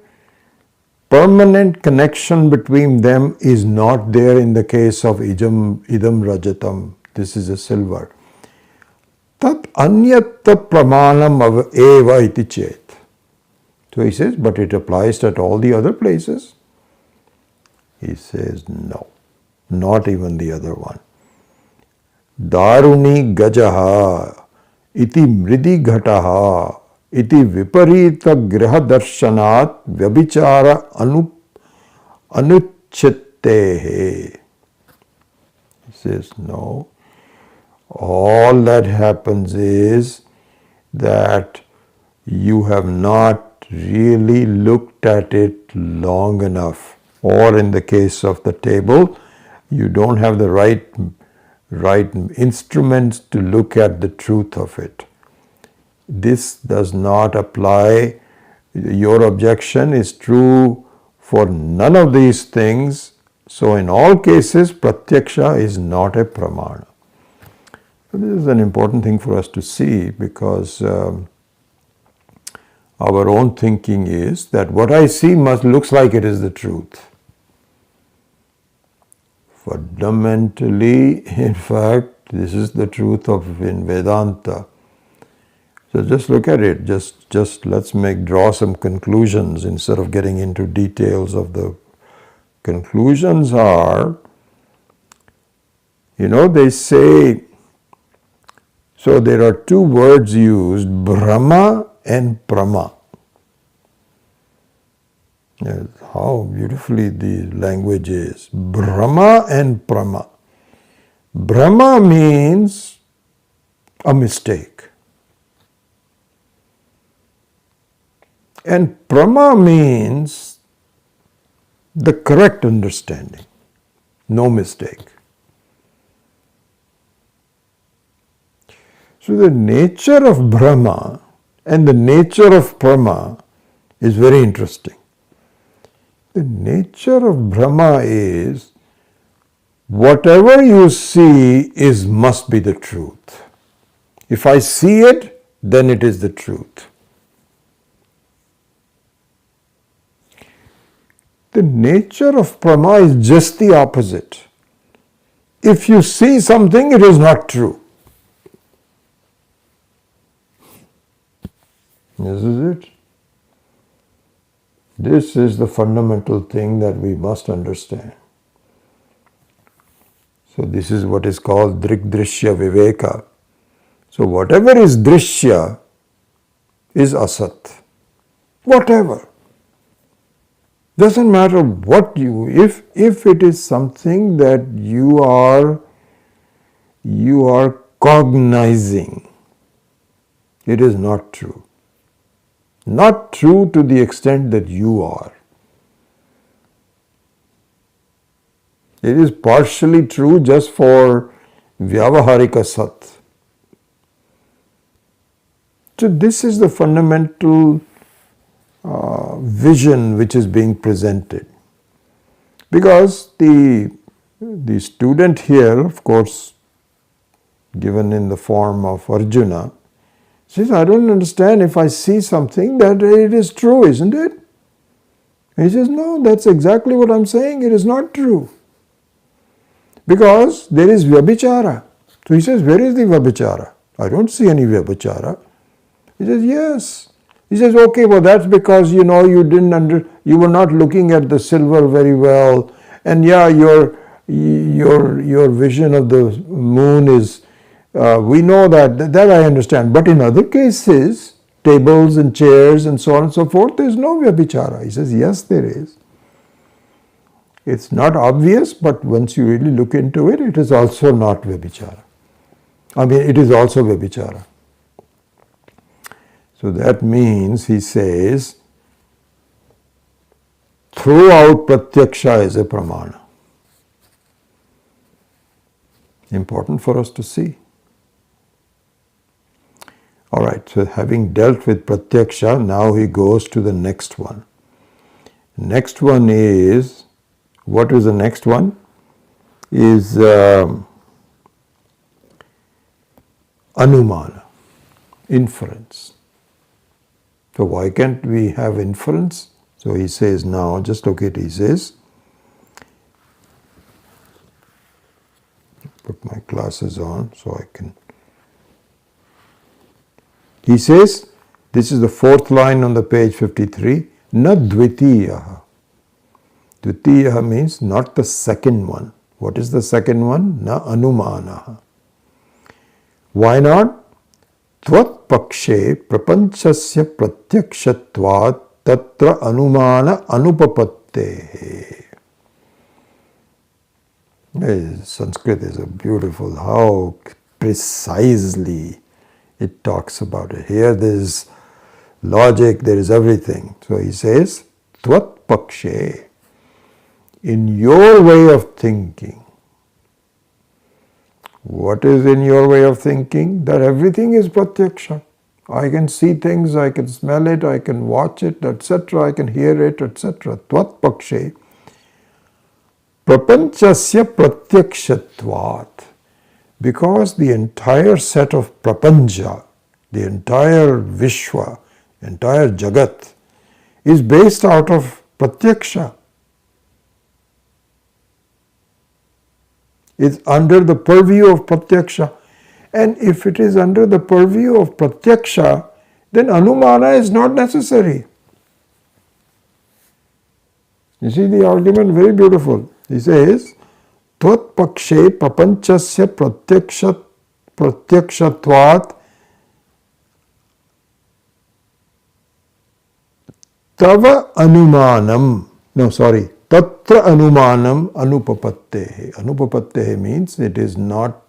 permanent connection between them is not there in the case of idam rajatam. This is a silver. Tat anyatta pramanam eva iti chet. So he says, but it applies at all the other places. He says, no, not even the other one. Daruni gajaha iti mridi ghataha iti viparita griha darshanat vyabhichara anuchyattehe. He says, no. All that happens is that you have not really looked at it long enough, or in the case of the table, you don't have the right instruments to look at the truth of it. This does not apply. Your objection is true for none of these things. So in all cases, pratyaksha is not a pramana. This is an important thing for us to see, because our own thinking is that what I see looks like it is the truth. Fundamentally, in fact, this is the truth of in Vedanta. So just look at it. Just let's draw some conclusions instead of getting into details of the conclusions. Are, they say, so there are two words used, Brahma and Prama. Yes, how beautifully the language is. Brahma and Prama. Brahma means a mistake. And Prama means the correct understanding, no mistake. So the nature of Brahma and the nature of Prama is very interesting. The nature of Brahma is whatever you see must be the truth. If I see it, then it is the truth. The nature of Prama is just the opposite. If you see something, it is not true. This is it. This is the fundamental thing that we must understand. So this is what is called Drigdrishya Viveka. So whatever is Drishya is Asat. Whatever. Doesn't matter what if it is something that you are cognizing, it is not true. Not true to the extent that you are. It is partially true just for Vyavaharika Sat. So this is the fundamental vision which is being presented. Because the student here, of course, given in the form of Arjuna, says, I don't understand, if I see something that it is true, isn't it? And he says, no, that's exactly what I'm saying, it is not true. Because there is Vyabhichara. So he says, where is the Vyabhichara? I don't see any Vyabhichara. He says, yes. He says, okay, well that's because you were not looking at the silver very well, and yeah, your vision of the moon is, we know that I understand. But in other cases, tables and chairs and so on and so forth, there is no Vyabhichara. He says, yes, there is. It's not obvious, but once you really look into it, it is also not Vyabhichara. It is also Vyabhichara. So that means, he says, throughout pratyaksha is a pramana. Important for us to see. Alright, so having dealt with pratyaksha, now he goes to the next one. Next one is, what is the next one? Is anumana, inference. So why can't we have inference? So he says now, just look at it, he says, put my glasses on so I can. He says, this is the fourth line on the page 53, na dvitiyaha. Dvitiyaha means not the second one. What is the second one? Na anumanaha. Why not? Tvat pakshe prapanchasya pratyakshatvat tatra anumana anupapatte. Sanskrit is a beautiful, how precisely it talks about it. Here there is logic, there is everything. So he says, Tvat Pakshe, in your way of thinking. What is in your way of thinking? That everything is pratyaksha. I can see things, I can smell it, I can watch it, etc. I can hear it, etc. Tvat Pakshe, Prapanchasya Pratyakshatvat. Because the entire set of prapancha, the entire Vishwa, entire Jagat is based out of pratyaksha. It's under the purview of pratyaksha. And if it is under the purview of pratyaksha, then anumana is not necessary. You see the argument, very beautiful. He says, Tvat pakshe prapanchasya pratyakshatvat tava anumanam. No, sorry. Tatra anumanam anupapattehe. Anupapattehe means it is not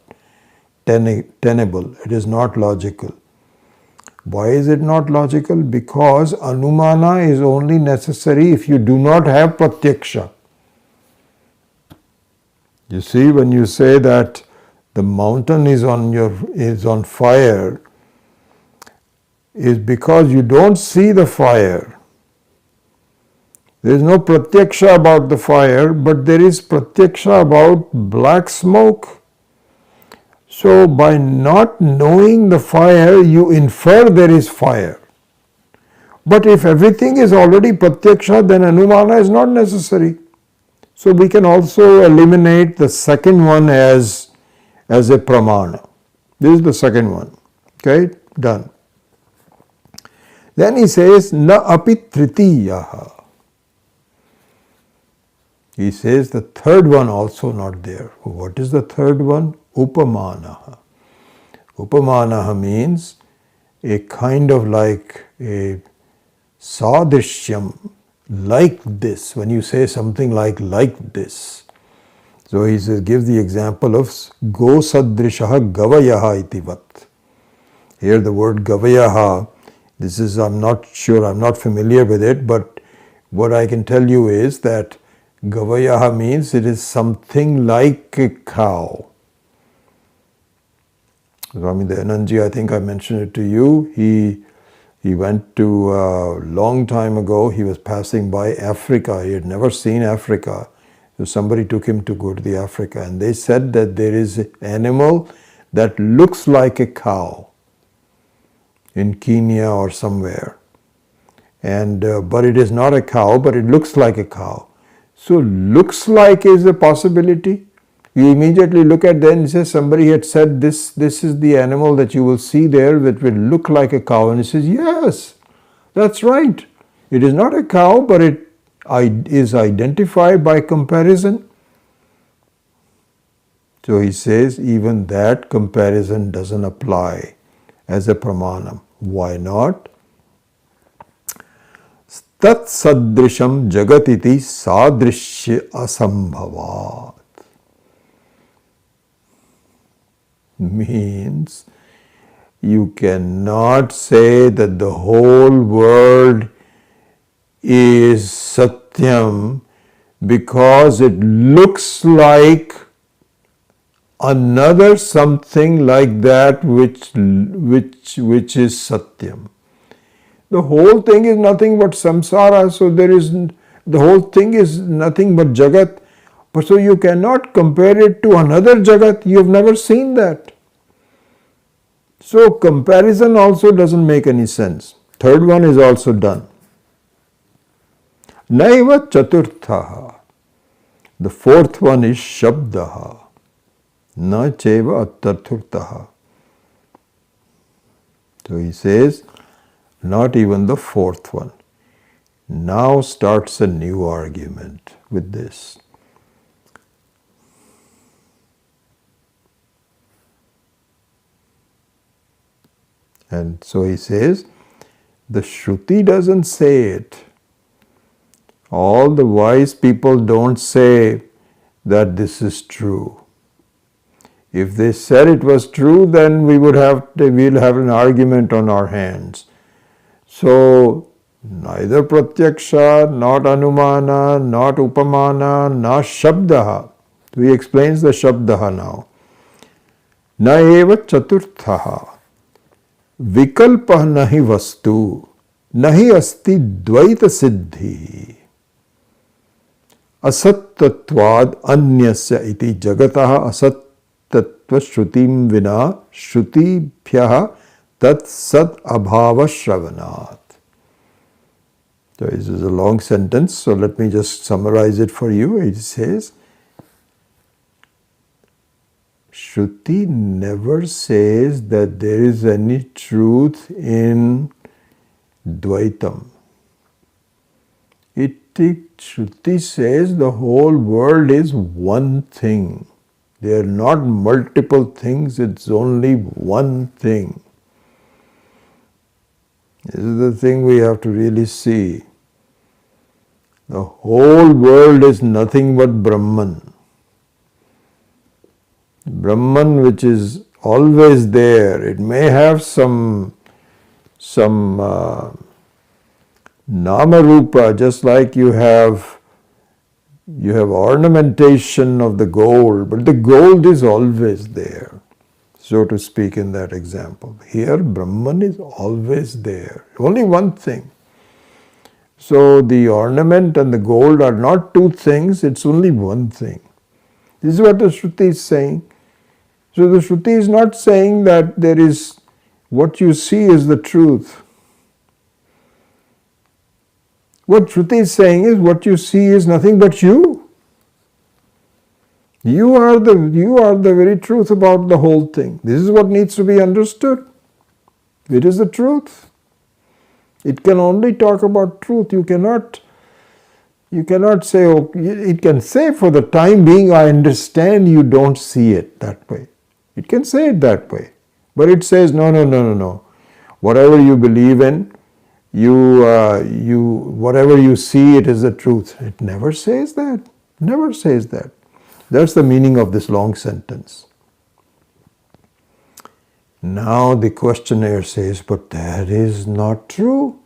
tenable. It is not logical. Why is it not logical? Because anumana is only necessary if you do not have pratyaksha. You see, when you say that the mountain is on fire, is because you don't see the fire. There is no pratyaksha about the fire, but there is pratyaksha about black smoke. So by not knowing the fire, you infer there is fire. But if everything is already pratyaksha, then anumana is not necessary. So we can also eliminate the second one as a pramana. This is the second one. Okay, done. Then he says, na api tritiyaha. He says the third one also not there. What is the third one? Upamanaha. Upamanaha means a kind of like a sadrishyam, like this. When you say something like this. So he says, give the example of go sadrishaha gavayaha itivat. Here the word gavayaha, this is, I'm not sure, I'm not familiar with it, but what I can tell you is that gavayaha means it is something like a cow. Swami Dayanandji, I think I mentioned it to you. He went to, long time ago, he was passing by Africa. He had never seen Africa. So somebody took him to go to the Africa, and they said that there is an animal that looks like a cow in Kenya or somewhere. And but it is not a cow, but it looks like a cow. So looks like is a possibility. You immediately look at that and say somebody had said this is the animal that you will see there that will look like a cow. And he says, yes, that's right. It is not a cow, but it is identified by comparison. So he says even that comparison doesn't apply as a pramanam. Why not? Tat sadrisham jagatiti sadrishya asambhavat. Means you cannot say that the whole world is satyam because it looks like another something like that which is satyam. The whole thing is nothing but samsara, so the whole thing is nothing but jagat. But so you cannot compare it to another jagat. You have never seen that. So comparison also doesn't make any sense. Third one is also done. Naiva chaturthaha. The fourth one is shabdaha. Na cheva attarthurtaha. So he says, not even the fourth one. Now starts a new argument with this. And so he says, the Shruti doesn't say it. All the wise people don't say that this is true. If they said it was true, then we'll have an argument on our hands. So, neither pratyaksha, not anumana, not upamana, not shabdaha. He explains the shabdaha now. Na eva chaturthaha. Vikalpah nahi vastu. Nahi asti dvaita siddhi. Asattatvad anyasya iti jagatah asattatva shrutim vina shrutibhyaha tat sat abhava shravanat. So this is a long sentence, so let me just summarize it for you. It says, Shruti never says that there is any truth in Dvaitam. Shruti says the whole world is one thing. They are not multiple things, it's only one thing. This is the thing we have to really see. The whole world is nothing but Brahman. Brahman, which is always there. It may have some nama rupa, just like you have ornamentation of the gold, but the gold is always there, so to speak, in that example. Here, Brahman is always there, only one thing. So the ornament and the gold are not two things, it's only one thing. This is what the Shruti is saying. So the Shruti is not saying that there is, what you see is the truth. What Shruti is saying is, what you see is nothing but you. You are the very truth about the whole thing. This is what needs to be understood. It is the truth. It can only talk about truth. You cannot say, oh, it can say for the time being, I understand you don't see it that way. It can say it that way. But it says, no. Whatever you believe in, whatever you see, it is the truth. It never says that. Never says that. That's the meaning of this long sentence. Now the questioner says, but that is not true.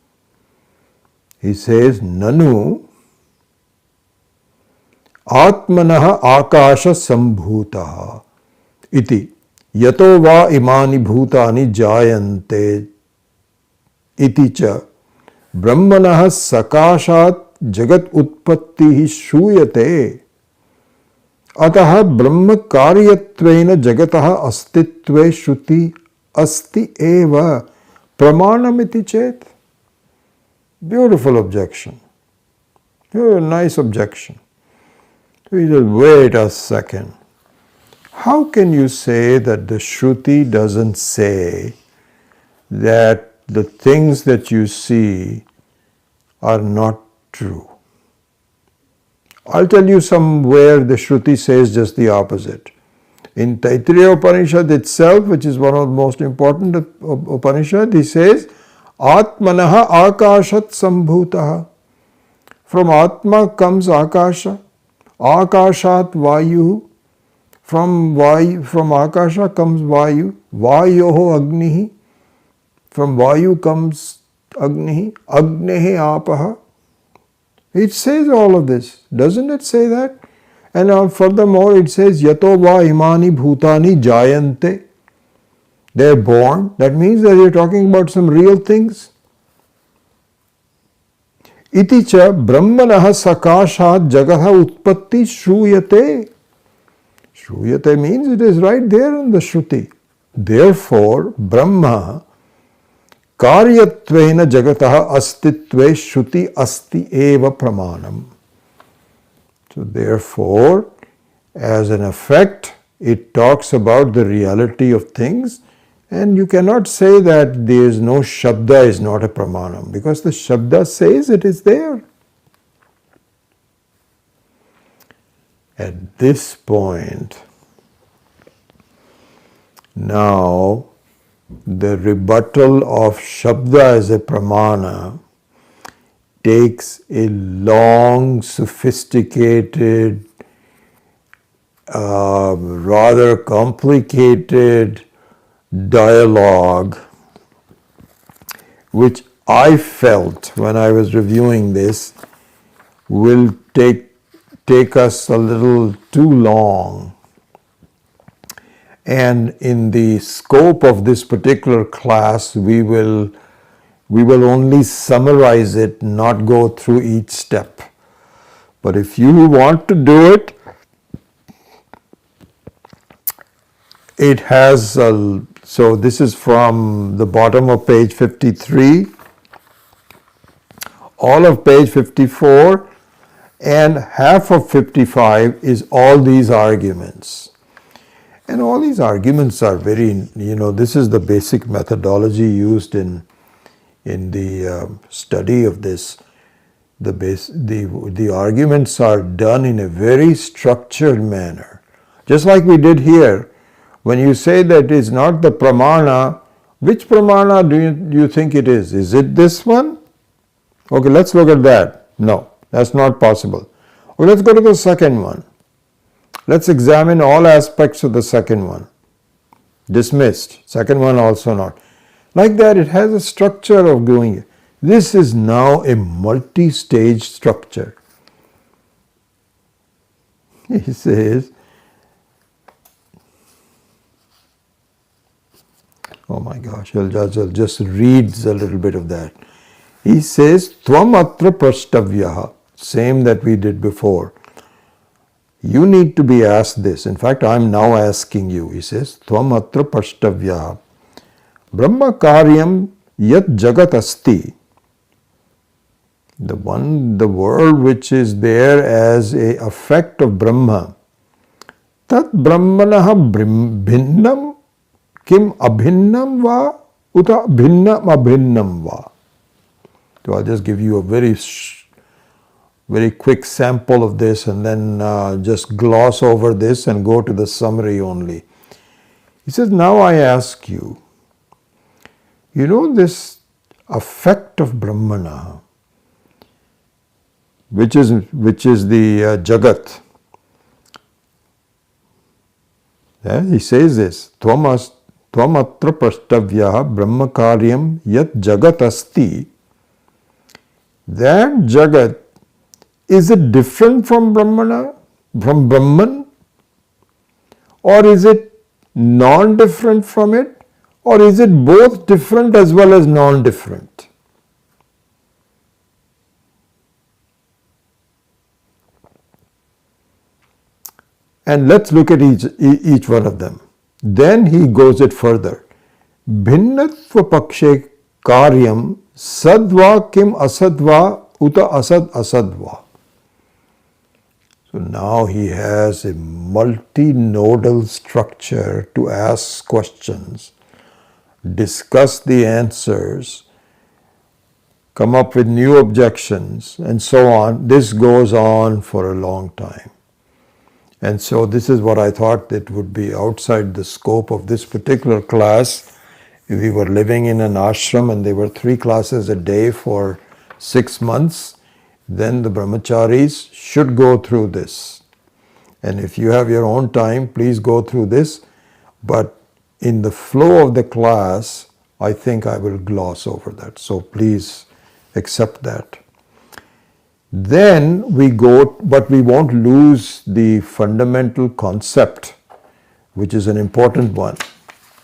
He says, Nanu Atmanaha Akasha Sambhutaha iti yato va imani bhutani jayante iti cha brahmanah sakashat jagat utpattihi shuyate atah brahma karyatvena jagatah astitve shruti asti eva pramanam iti chet. Beautiful objection. Very nice objection. We just wait a second. How can you say that the Shruti doesn't say that the things that you see are not true? I'll tell you somewhere the Shruti says just the opposite. In Taittiriya Upanishad itself, which is one of the most important Upanishad, he says, Atmanaha Akashat Sambhutaha. From Atma comes Akasha. Akashat Vayu. From Akasha comes Vayu. Vayoho Agnihi. From Vayu comes Agnihi. Agnehe Apaha. It says all of this. Doesn't it say that? And furthermore it says Yato va imani bhutani jayante. They are born. That means that you're talking about some real things. Iti cha brahmanah sakashat jagatha utpatti shruyate. Shruyate means it is right there in the Shruti. Therefore, Brahma karyatvena jagatah astitve shruti asti eva pramanam. So therefore, as an effect, it talks about the reality of things, and you cannot say that there is no Shabda is not a Pramanam, because the Shabda says it is there. At this point, now the rebuttal of Shabda as a Pramana takes a long, sophisticated, rather complicated dialogue, which I felt when I was reviewing this will take us a little too long. And in the scope of this particular class, we will only summarize it, not go through each step. But if you want to do it, it has, so this is from the bottom of page 53, all of page 54, and half of 55 is all these arguments. And all these arguments are very, this is the basic methodology used in the study of this. The arguments are done in a very structured manner. Just like we did here, when you say that it is not the pramana, which pramana do you think it is? Is it this one? Okay, let's look at that. No, that's not possible. Okay, let's go to the second one. Let's examine all aspects of the second one. Dismissed. Second one also not. Like that, it has a structure of doing it. This is now a multi-stage structure. He says, oh my gosh, I'll just read a little bit of that. He says, Tvam atra prashtavyaha, same that we did before. You need to be asked this. In fact, I am now asking you. He says, Tvam atra prashtavyaha, Brahma karyam yat jagat asti. The world which is there as a effect of Brahma. Tat brahmanaha bhinnam kim abhinnam va uta bhinnam abhinnam va. So I'll just give you a very quick sample of this and then just gloss over this and go to the summary only. He says, now I ask you, this effect of Brahmana, which is the Jagat. Yeah, he says this, Tvamatra prashtavyaha brahma karyam yat jagat asti. That Jagat, is it different from Brahmana, from Brahman? Or is it non-different from it? Or is it both different as well as non-different? And let's look at each one of them. Then he goes it further. Bhinnatva pakshe karyam sadva kim asadva uta asad asadva. So now he has a multi-nodal structure to ask questions, discuss the answers, come up with new objections, and so on. This goes on for a long time. And so this is what I thought that would be outside the scope of this particular class. If we were living in an ashram and there were 3 classes a day for 6 months, then the brahmacharis should go through this. And if you have your own time, please go through this. But in the flow of the class, I think I will gloss over that. So please accept that. Then we go, but we won't lose the fundamental concept, which is an important one.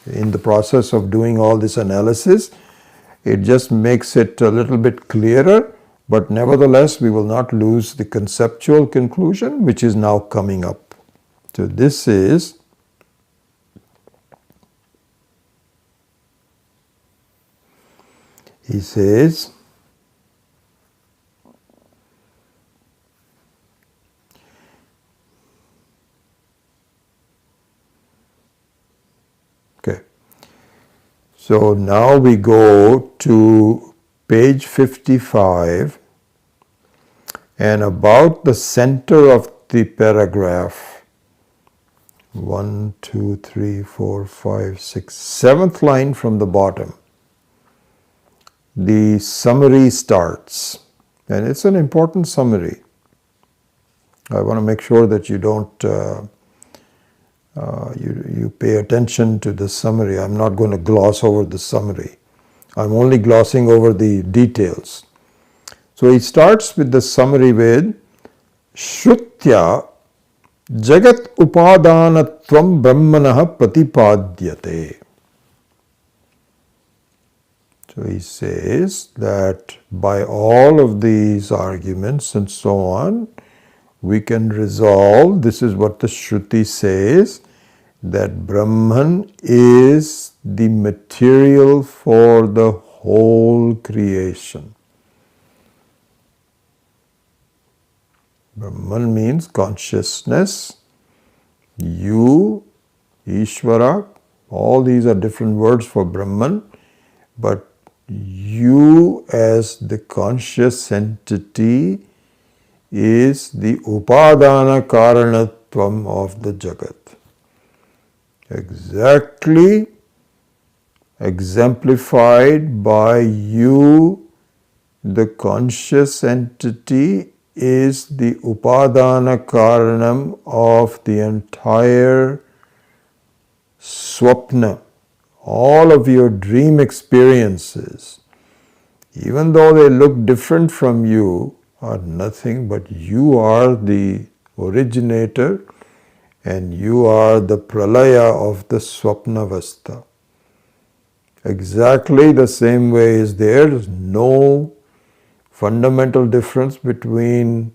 In the process of doing all this analysis, it just makes it a little bit clearer, but nevertheless, we will not lose the conceptual conclusion, which is now coming up. So this is he says, okay, so now we go to page 55 and about the center of the paragraph, 1, 2, 3, 4, 5, 6, 7th line from the bottom. The summary starts, and it's an important summary. I want to make sure that you don't you pay attention to the summary. I'm not going to gloss over the summary. I'm only glossing over the details. So he starts with the summary with Shrutya Jagat Upadanatvam Brahmanah Pratipadyate. So he says that by all of these arguments and so on, we can resolve, this is what the Shruti says, that Brahman is the material for the whole creation. Brahman means consciousness, you, Ishvara, all these are different words for Brahman, but you as the conscious entity is the upadana karanatvam of the Jagat. Exactly exemplified by you, the conscious entity is the upadana karanam of the entire swapna. All of your dream experiences, even though they look different from you, are nothing but you are the originator and you are the pralaya of the swapnavastha. Exactly the same way is there is no fundamental difference between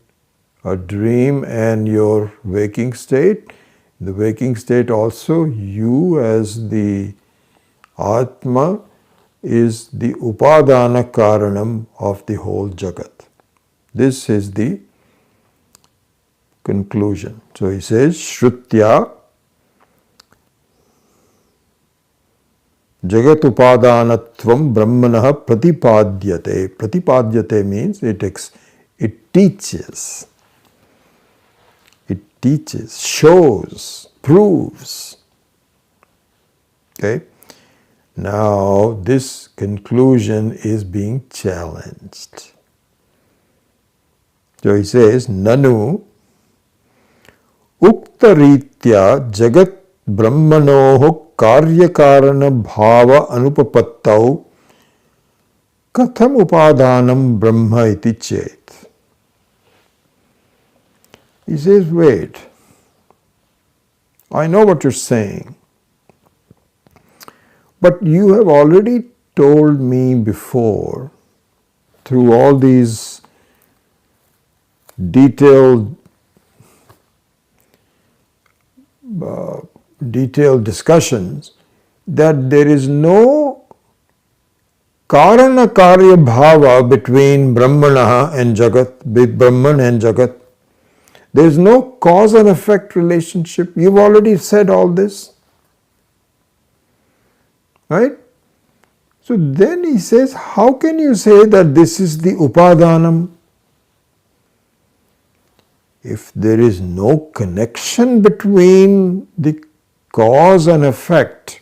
a dream and your waking state. In the waking state also, you as the Atma is the upadana karanam of the whole Jagat. This is the conclusion. So he says, Shrutya Jagat upadanatvam brahmanah pratipadyate. Pratipadyate means it teaches. It teaches, shows, proves. Okay? Now this conclusion is being challenged. So he says, Nanu uktaritya jagat brahmanoh karyakarana bhava anupapattau katham upadanam brahma iti chet. He says, wait, I know what you're saying, but you have already told me before through all these detailed discussions that there is no karana karya bhava between Brahmana and Jagat, Brahman and Jagat. There is no cause and effect relationship. You've already said all this. Right? So then he says, how can you say that this is the upadanam? If there is no connection between the cause and effect,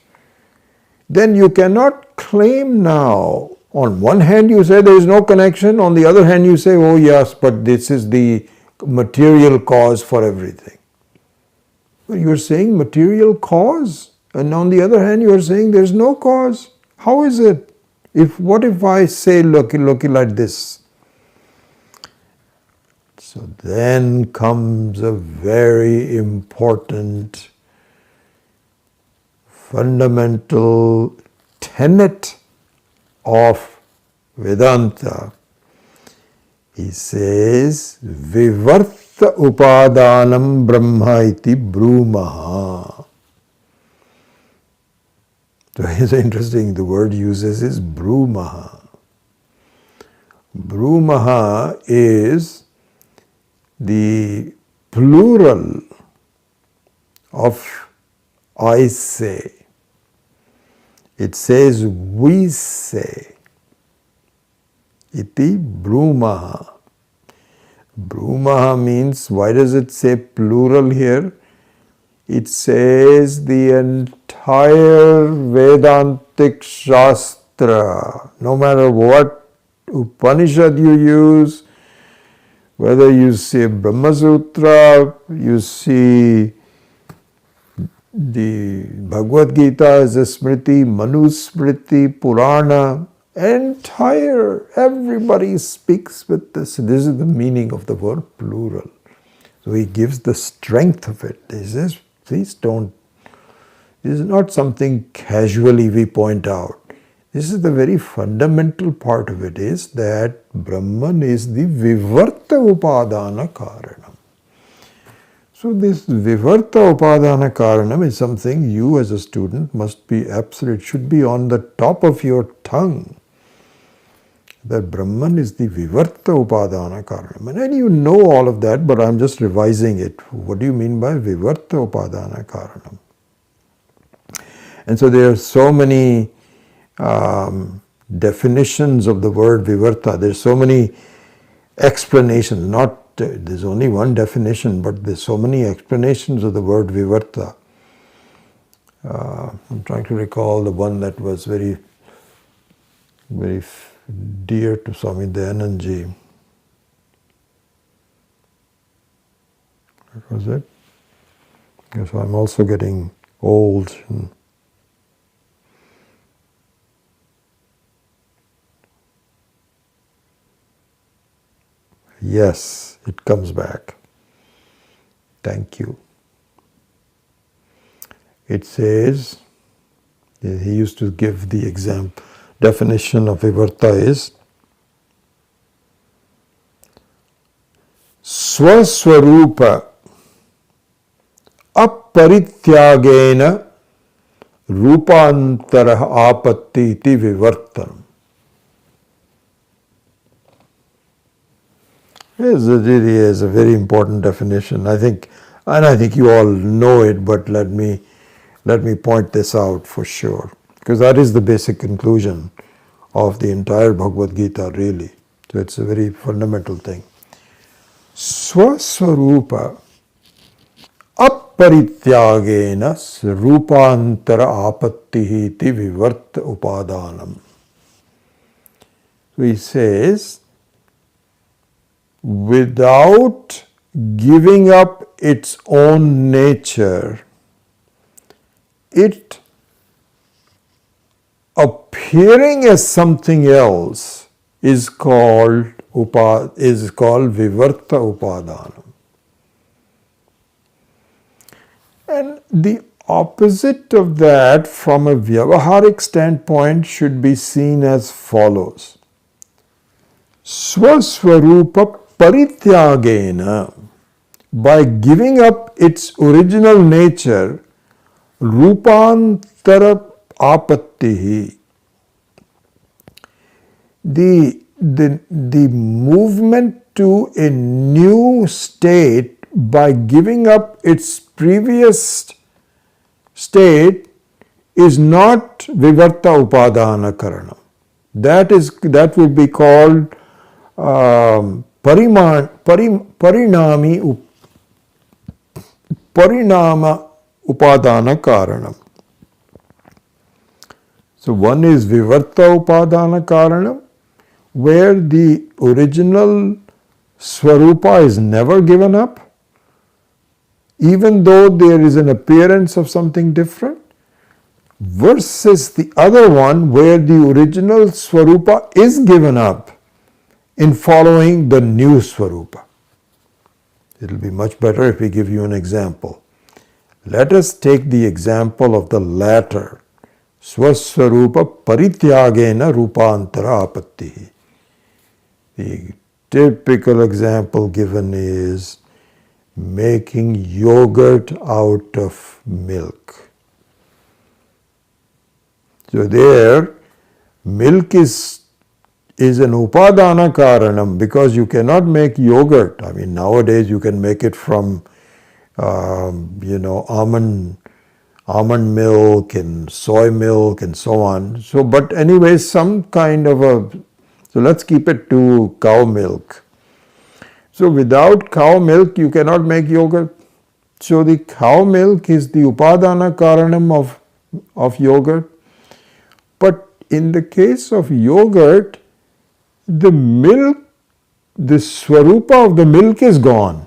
then you cannot claim now. On one hand you say there is no connection, on the other hand you say, oh yes, but this is the material cause for everything. But you are saying material cause, and on the other hand you are saying there is no cause. How is it? What if I say look like this? So then comes a very important fundamental tenet of Vedanta. He says, Vivarta upadanam brahma iti brumaha. So it's interesting, the word uses is brumaha. Brumaha is the plural of I say. It says we say. Iti brumaha. Brumaha means, why does it say plural here? It says the entire Vedantic Shastra, no matter what Upanishad you use, whether you see Brahma Sutra, you see the Bhagavad Gita as a Smriti, Manu Smriti, Purana, Everybody speaks with this. This is the meaning of the word plural. So he gives the strength of it. He says, please don't, this is not something casually we point out. This is the very fundamental part of it, is that Brahman is the Vivarta Upadana Karanam. So this Vivarta Upadana Karanam is something you as a student must be absolute, should be on the top of your tongue. That Brahman is the Vivarta Upadana Karanam. And you know all of that, but I'm just revising it. What do you mean by Vivarta Upadana Karanam? And so there are so many definitions of the word Vivarta. There's so many explanations. There's only one definition, but there's so many explanations of the word Vivarta. I'm trying to recall the one that was very, very dear to Swami Dayanandji. What was it? Because I'm also getting old. Yes, it comes back. Thank you. It says, he used to give the definition of Vivarta is Swaswarupa Aparityagena Rupantara Apatti iti Vivartanam. It is a very important definition. I think you all know it, but let me point this out for sure, because that is the basic conclusion of the entire Bhagavad Gita, really. So it's a very fundamental thing. Swaswarupa aparityagena rupantara apattihi iti vivarta upadanam. So he says, without giving up its own nature, it appearing as something else is called Vivarta Upadanam. And the opposite of that from a Vyavaharik standpoint should be seen as follows. Swaswarupa Parityagena, by giving up its original nature, Rupantara Apattihi, the movement to a new state by giving up its previous state is not Vivarta Upadana Karanam. That would be called Parinama Upadana Karanam. So one is Vivarta Upadana Karanam, where the original Swarupa is never given up, even though there is an appearance of something different, versus the other one where the original Swarupa is given up in following the new Swarupa. It will be much better if we give you an example. Let us take the example of the latter. Swaswarupa Parityagena Rupantara Apattihi. The typical example given is making yogurt out of milk. So there, milk is an upadana karanam, because you cannot make yogurt. I mean, nowadays you can make it from, almond milk and soy milk and so on. So, but anyway, some kind of so let's keep it to cow milk. So without cow milk, you cannot make yogurt. So the cow milk is the upadana karanam of yogurt. But in the case of yogurt, the milk, the swarupa of the milk is gone.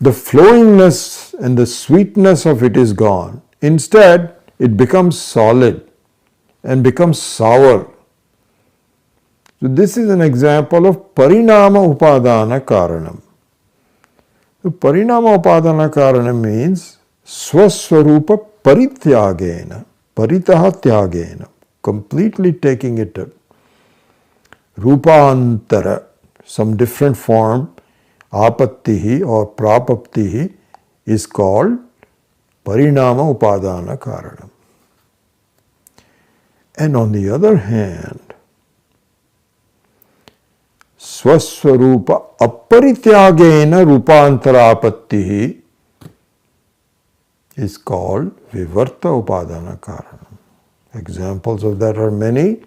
The flowingness and the sweetness of it is gone. Instead, it becomes solid. and becomes sour. So this is an example of parinama upadana karanam. So parinama upadana karanam means swaswarupa parityagena, paritaha tyagena, completely taking it up. Rupantara, some different form, apattihi or prapaptihi is called parinama upadana karanam. And on the other hand, swaswarupa aparityagena rupantarapattihi is called vivarta upadana karanam. Examples of that are many.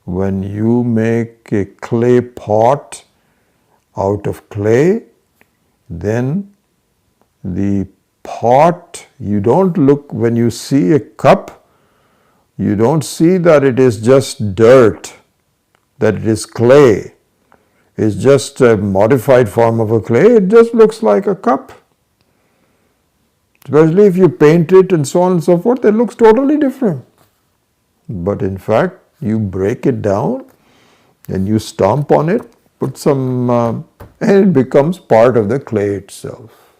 When you make a clay pot out of clay, then the pot, you don't look, when you see a cup, you don't see that it is just dirt, that it is clay. It's just a modified form of a clay. It just looks like a cup. Especially if you paint it and so on and so forth, it looks totally different. But in fact, you break it down and you stomp on it, put some, and it becomes part of the clay itself.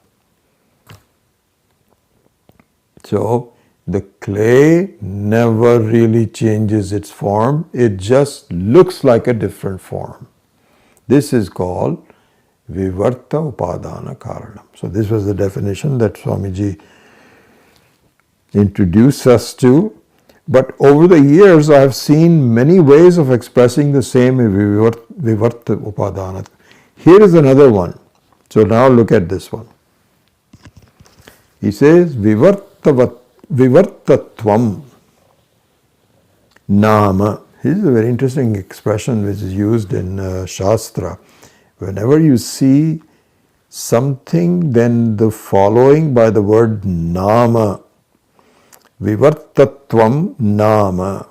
So the clay never really changes its form. It just looks like a different form. This is called vivarta upadana karanam. So this was the definition that Swamiji introduced us to. But over the years, I have seen many ways of expressing the same vivarta upadana. Here is another one. So now look at this one. He says vivartatvam nama. This is a very interesting expression which is used in Shastra. Whenever you see something, then the following by the word nama. Vivartatvam nama.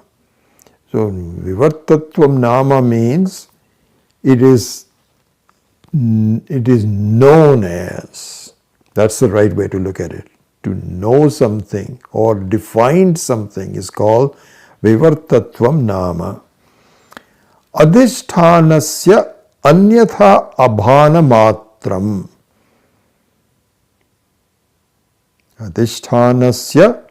So vivartatvam nama means it is known as. That's the right way to look at it. To know something or define something is called vivartatvam nama. Adhishthanasya anyatha abhana matram. Adhishthanasya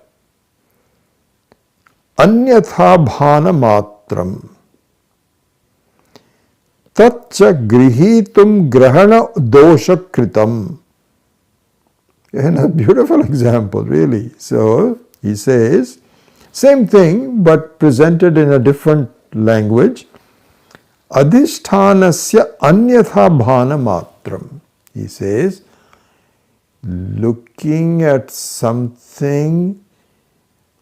anyatha bhana matram. Tatcha grihitum grahana dosha kritam. And a beautiful example, really. So he says, same thing but presented in a different language. Adhishthanasya anyatha bhana matram. He says, looking at something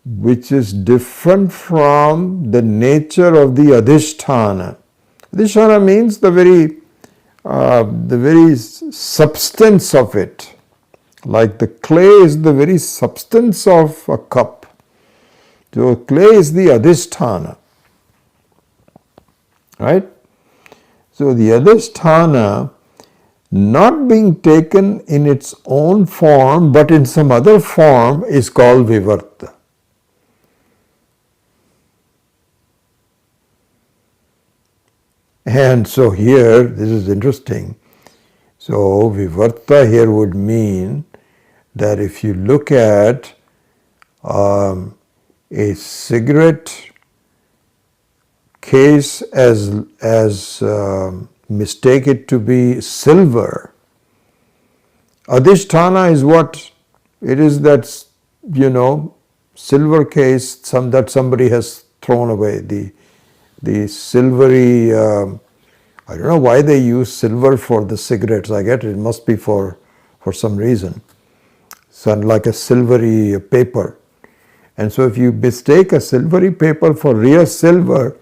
which is different from the nature of the adhisthana. Adhisthana means the very substance of it. Like the clay is the very substance of a cup. So clay is the adhisthana. Right? So the adhisthana not being taken in its own form but in some other form is called vivarta. And so here, this is interesting. So vivarta here would mean that if you look at a cigarette case as mistake it to be silver, adhisthana is what it is, that silver case that somebody has thrown away, the silvery, I don't know why they use silver for the cigarettes. I get it must be for some reason. So like a silvery paper. And so if you mistake a silvery paper for real silver,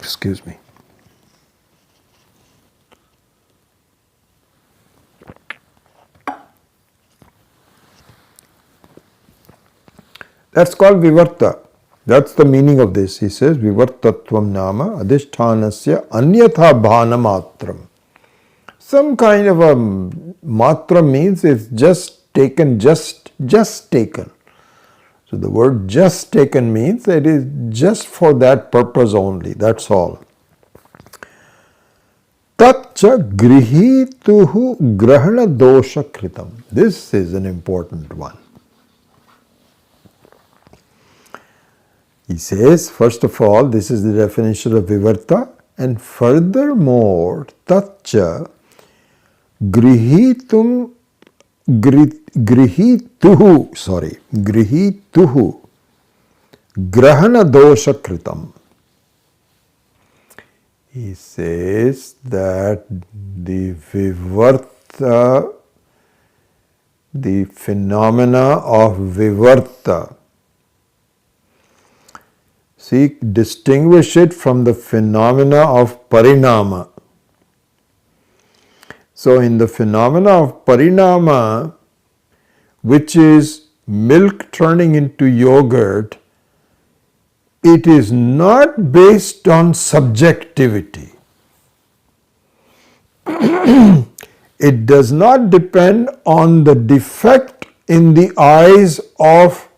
excuse me. That's called vivarta. That's the meaning of this. He says, vivartatvam nama adhishthanasya anyatha bhana matram. Some kind of a matra means it's just taken, just taken. So the word just taken means it is just for that purpose only, that's all. Tatcha grihituhu grahana dosha kritam. This is an important one. He says, first of all, this is the definition of vivarta, and furthermore, tatcha grihituhu grahana dosha kritam. He says that the vivarta, the phenomena of vivarta, see, distinguish it from the phenomena of parinama. So in the phenomena of parinama, which is milk turning into yogurt, it is not based on subjectivity. It does not depend on the defect in the eyes of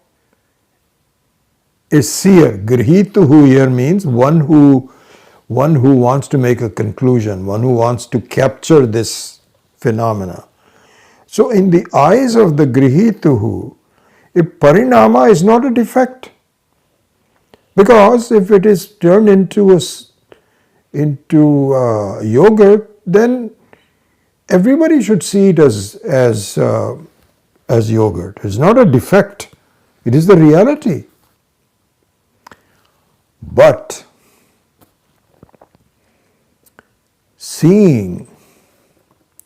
a seer. Grihituhu here means one who wants to make a conclusion, one who wants to capture this phenomena. So in the eyes of the grihituhu, a parinama is not a defect. Because if it is turned into yogurt, then everybody should see it as yogurt. It's not a defect. It is the reality. But seeing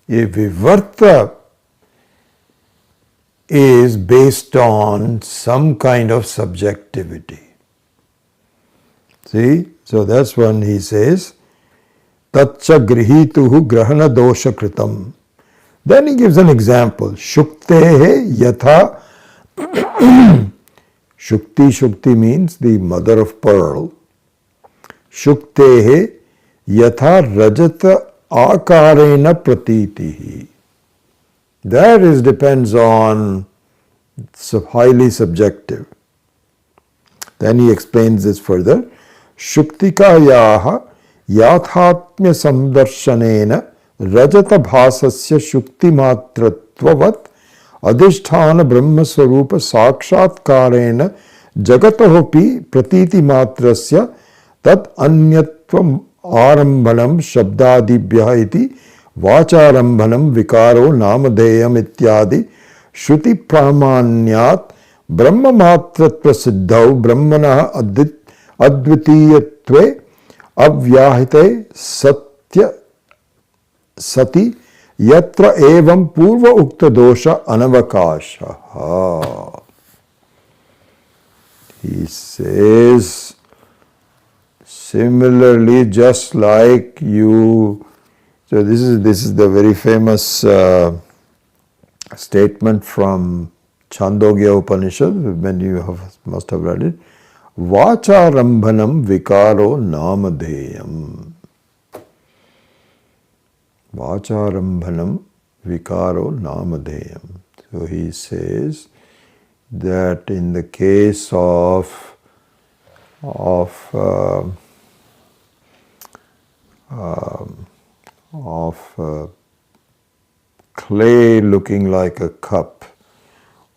a vivarta is based on some kind of subjectivity. See, so that's when he says, Tatcha grihituhu grahana dosha kritam. Then he gives an example. Shuktehe yatha. Shukti means the mother of pearl. Shuktehe yatha rajata akarena pratitihi. That is depends on, it's highly subjective. Then he explains this further. Shuktikayaha yathatmya samdarshanena rajata bhasasya shukti matratvavat adhisthana brahma swarupa sakshatkarena jagatohopi pratiti matrasya tat anyatvam arambhanam shabdadibhya iti vacharambhanam vikaro namadeyam ityadi shruti pramanyat brahma matratva siddhau brahmana advitiyatve avyahite satya sati yatra evam purva ukta dosha anavakasha. He says, similarly, just like you, so this is the very famous statement from Chandogya Upanishad, when you must have read it. Vacharambhanam vikaro namadeyam. Vacharambhanam vikaro namadeyam. So he says that in the case of clay looking like a cup,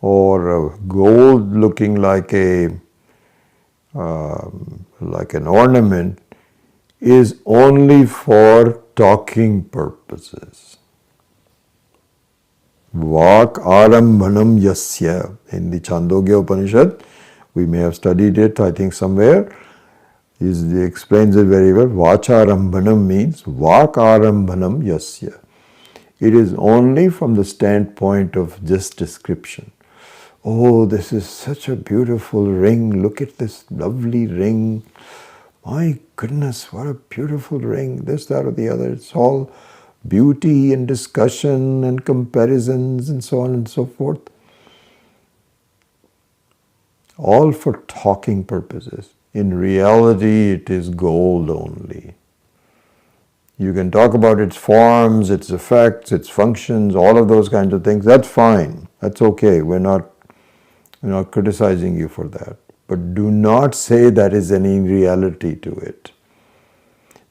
or gold looking like an ornament, is only for talking purposes. Vak arambhanam yasya. In the Chandogya Upanishad, we may have studied it, I think somewhere. He explains it very well. Vacharambhanam means vak arambhanam yasya. It is only from the standpoint of just description. Oh, this is such a beautiful ring. Look at this lovely ring. My goodness, what a beautiful ring. This, that, or the other. It's all beauty and discussion and comparisons and so on and so forth. All for talking purposes. In reality, it is gold only. You can talk about its forms, its effects, its functions, all of those kinds of things. That's fine. That's okay. We're not criticizing you for that. But do not say there is any reality to it.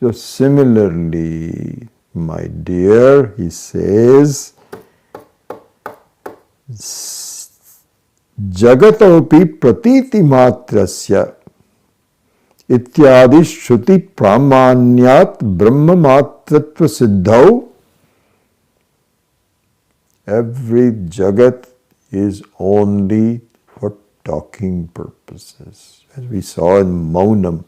So similarly, my dear, he says, Jagatopi pratiti matrasya ityadi shruti pramanyat brahma matratva siddhau. Every jagat is only for talking purposes, as we saw in Maunam.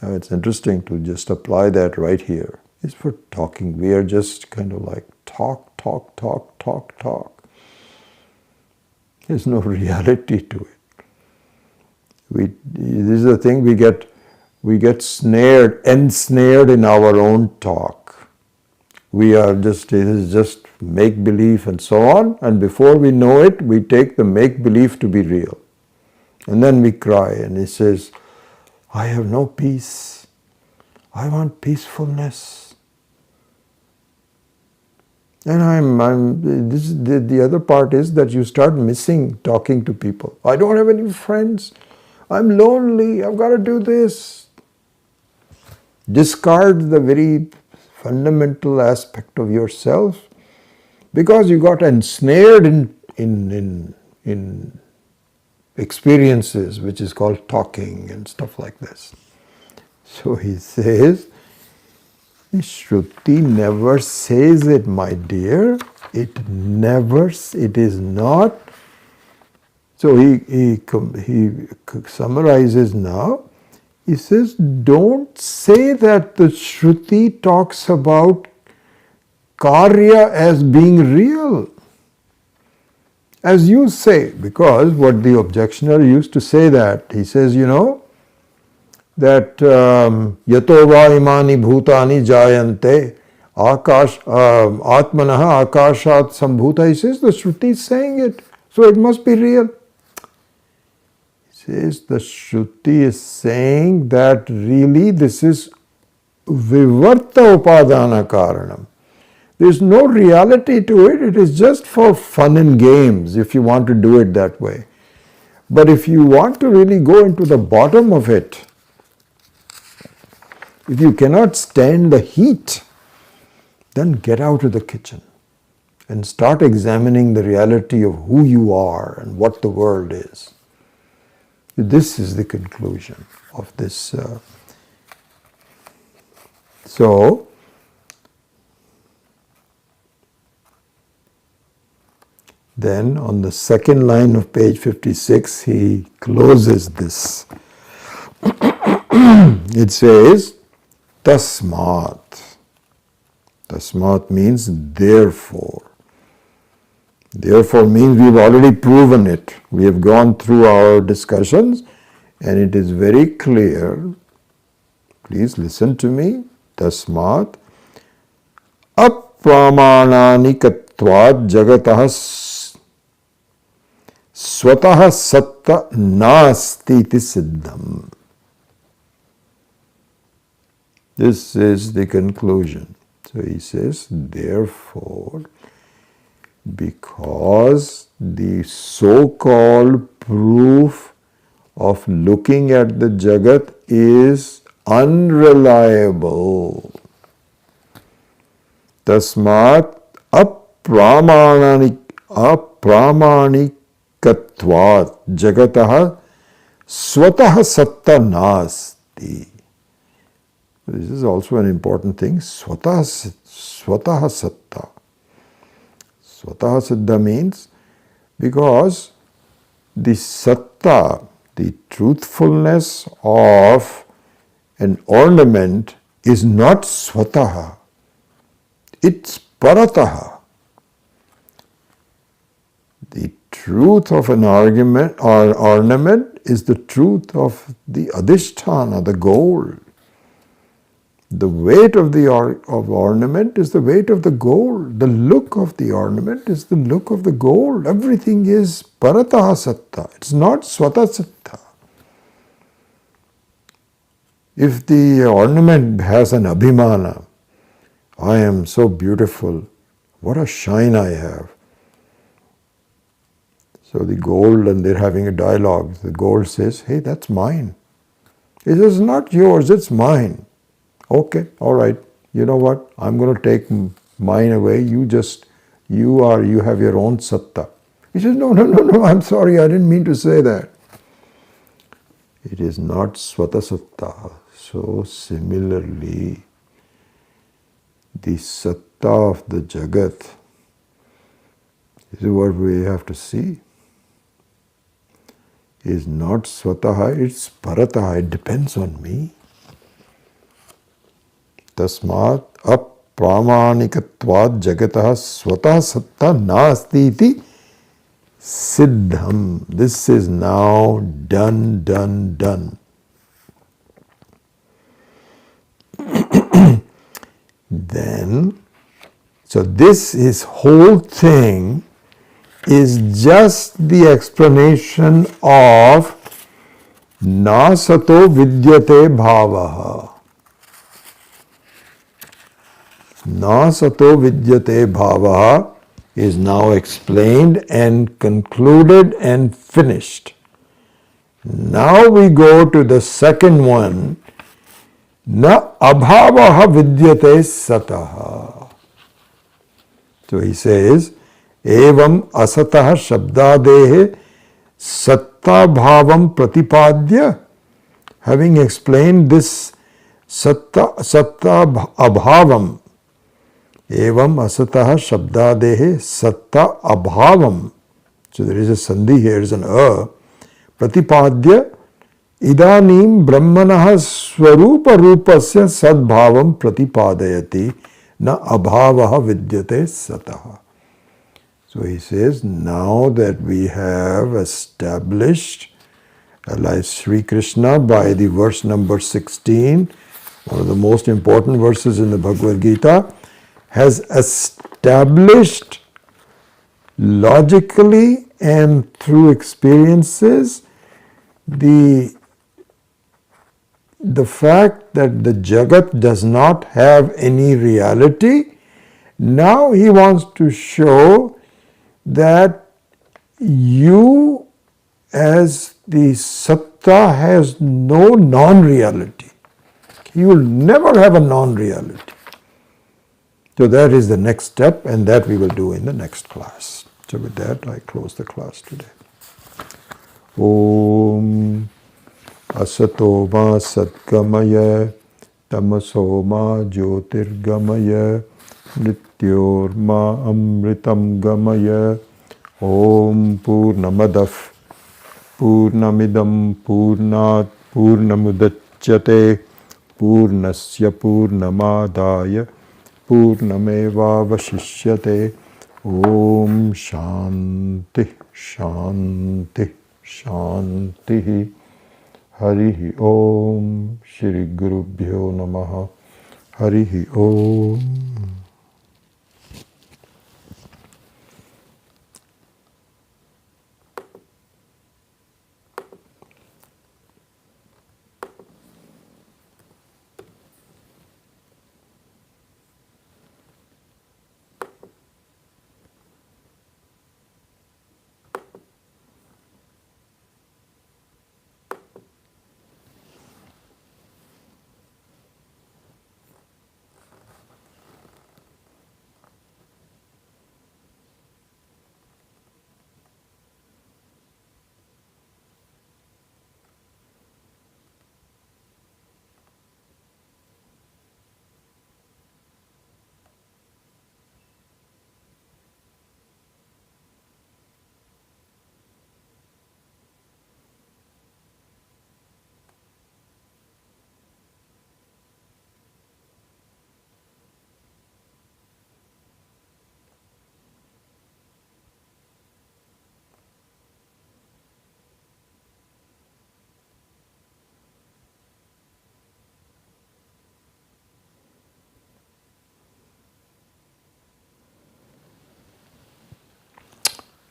Now it's interesting to just apply that right here. It's for talking. We are just kind of like talk. There's no reality to it. This is the thing, we get ensnared in our own talk. We are just, it is just make-believe and so on, and before we know it, we take the make-believe to be real. And then we cry, and he says, I have no peace. I want peacefulness. And the other part is that you start missing talking to people. I don't have any friends. I'm lonely. I've got to do this. Discard the very fundamental aspect of yourself because you got ensnared in experiences, which is called talking and stuff like this. So he says, Shruti never says it, my dear. It is not. So he summarizes now. He says, don't say that the Shruti talks about karya as being real. As you say, because what the objectioner used to say that, he says, that yato va imani bhutani jayante atmanaha akashat sambhuta. He says the Shruti is saying it, so it must be real. He says the Shruti is saying that really this is vivarta upadana karanam. There is no reality to it. It is just for fun and games if you want to do it that way. But if you want to really go into the bottom of it, if you cannot stand the heat, then get out of the kitchen and start examining the reality of who you are and what the world is. This is the conclusion of this. So, then on the second line of page 56, he closes this. It says, Tasmat. Tasmat means therefore. Therefore means we've already proven it. We have gone through our discussions and it is very clear. Please listen to me. Tasmat apramananikatvat jagatah swatah satta nasti iti siddham. This is the conclusion. So he says, therefore, because the so-called proof of looking at the Jagat is unreliable, tasmat apramanikatvat jagatah swatah satta nasti. This is also an important thing. Swatah satta. Swatah siddha means because the satta, the truthfulness of an ornament is not swataha. It's parataha. The truth of an argument or ornament is the truth of the adhisthana, the gold. The weight of the ornament is the weight of the gold. The look of the ornament is the look of the gold. Everything is parataha satta. It's not swata satta. If the ornament has an abhimana, I am so beautiful, what a shine I have. So the gold, and they're having a dialogue. The gold says, hey, that's mine. He says, not yours, it's mine. Okay, all right. You know what? I'm going to take mine away. You have your own satta. He says, no, I'm sorry, I didn't mean to say that. It is not svata satta. So similarly, the satta of the jagat, this is what we have to see, is not svataha, it's parataha. It depends on me. Tasmat apramanikatvat jagatah swatah satta nasti iti siddham. This is now done. Then, so this whole thing is just the explanation of na sato vidyate bhavaha. Na sato vidyate bhavaha is now explained and concluded and finished. Now we go to the second one. Na abhavaha vidyate sataha. So he says, evam asataha shabdadehe satta bhavam pratipadya. Having explained this satta abhavam, evam asataha shabdadehe satta abhavam. So there is a sandhi here, is an pratipadya idanim brahmanah swarupa rupasya sadbhavam pratipadayati na abhavaha vidyate sataha. So he says, now that we have established, like Sri Krishna by the verse number 16, one of the most important verses in the Bhagavad Gita, has established logically and through experiences the fact that the Jagat does not have any reality. Now he wants to show that you as the Satta has no non-reality. You will never have a non-reality. So that is the next step, and that we will do in the next class. So with that, I close the class today. Om Asato ma satgamaya tamaso ma jyotirgamaya Nityor ma amritam gamaya. Om Purnamadav Purnamidam Purnat Purnamudachyate Purnasya Purnamadaya Purnameva Vashishyate. Om Shanti Shanti Shanti. Harihi Om. Shri Gurubhyo Namaha. Harihi Om.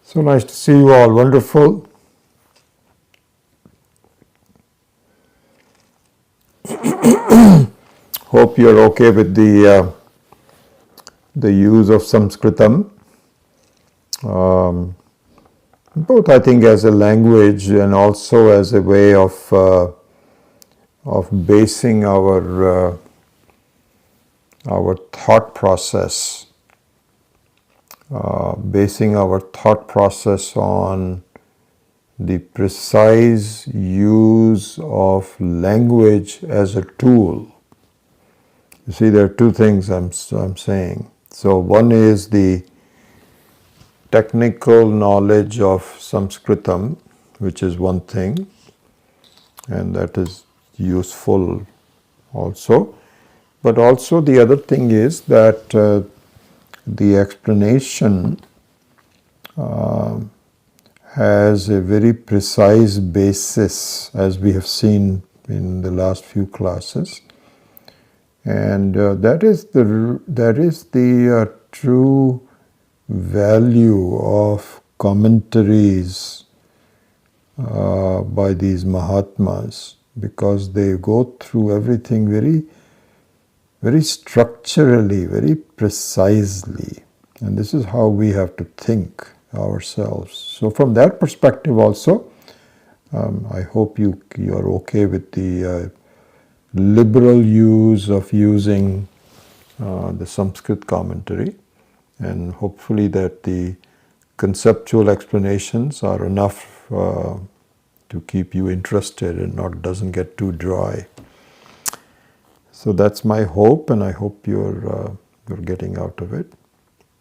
So nice to see you all. Wonderful. Hope you're okay with the use of Sanskritam. both I think as a language and also as a way of basing our thought process, on the precise use of language as a tool. You see, there are two things I'm saying. So one is the technical knowledge of Sanskritam, which is one thing, and that is useful also. But also the other thing is that the explanation has a very precise basis, as we have seen in the last few classes, and that is the true value of commentaries by these Mahatmas, because they go through everything very, very structurally, very precisely, and this is how we have to think ourselves. So from that perspective also, I hope you are okay with the liberal use of using the Sanskrit commentary, and hopefully that the conceptual explanations are enough to keep you interested and doesn't get too dry. So that's my hope, and I hope you're getting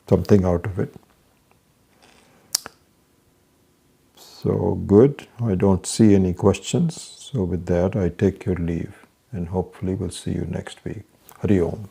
something out of it. So good. I don't see any questions. So with that, I take your leave, and hopefully we'll see you next week. Hari Om.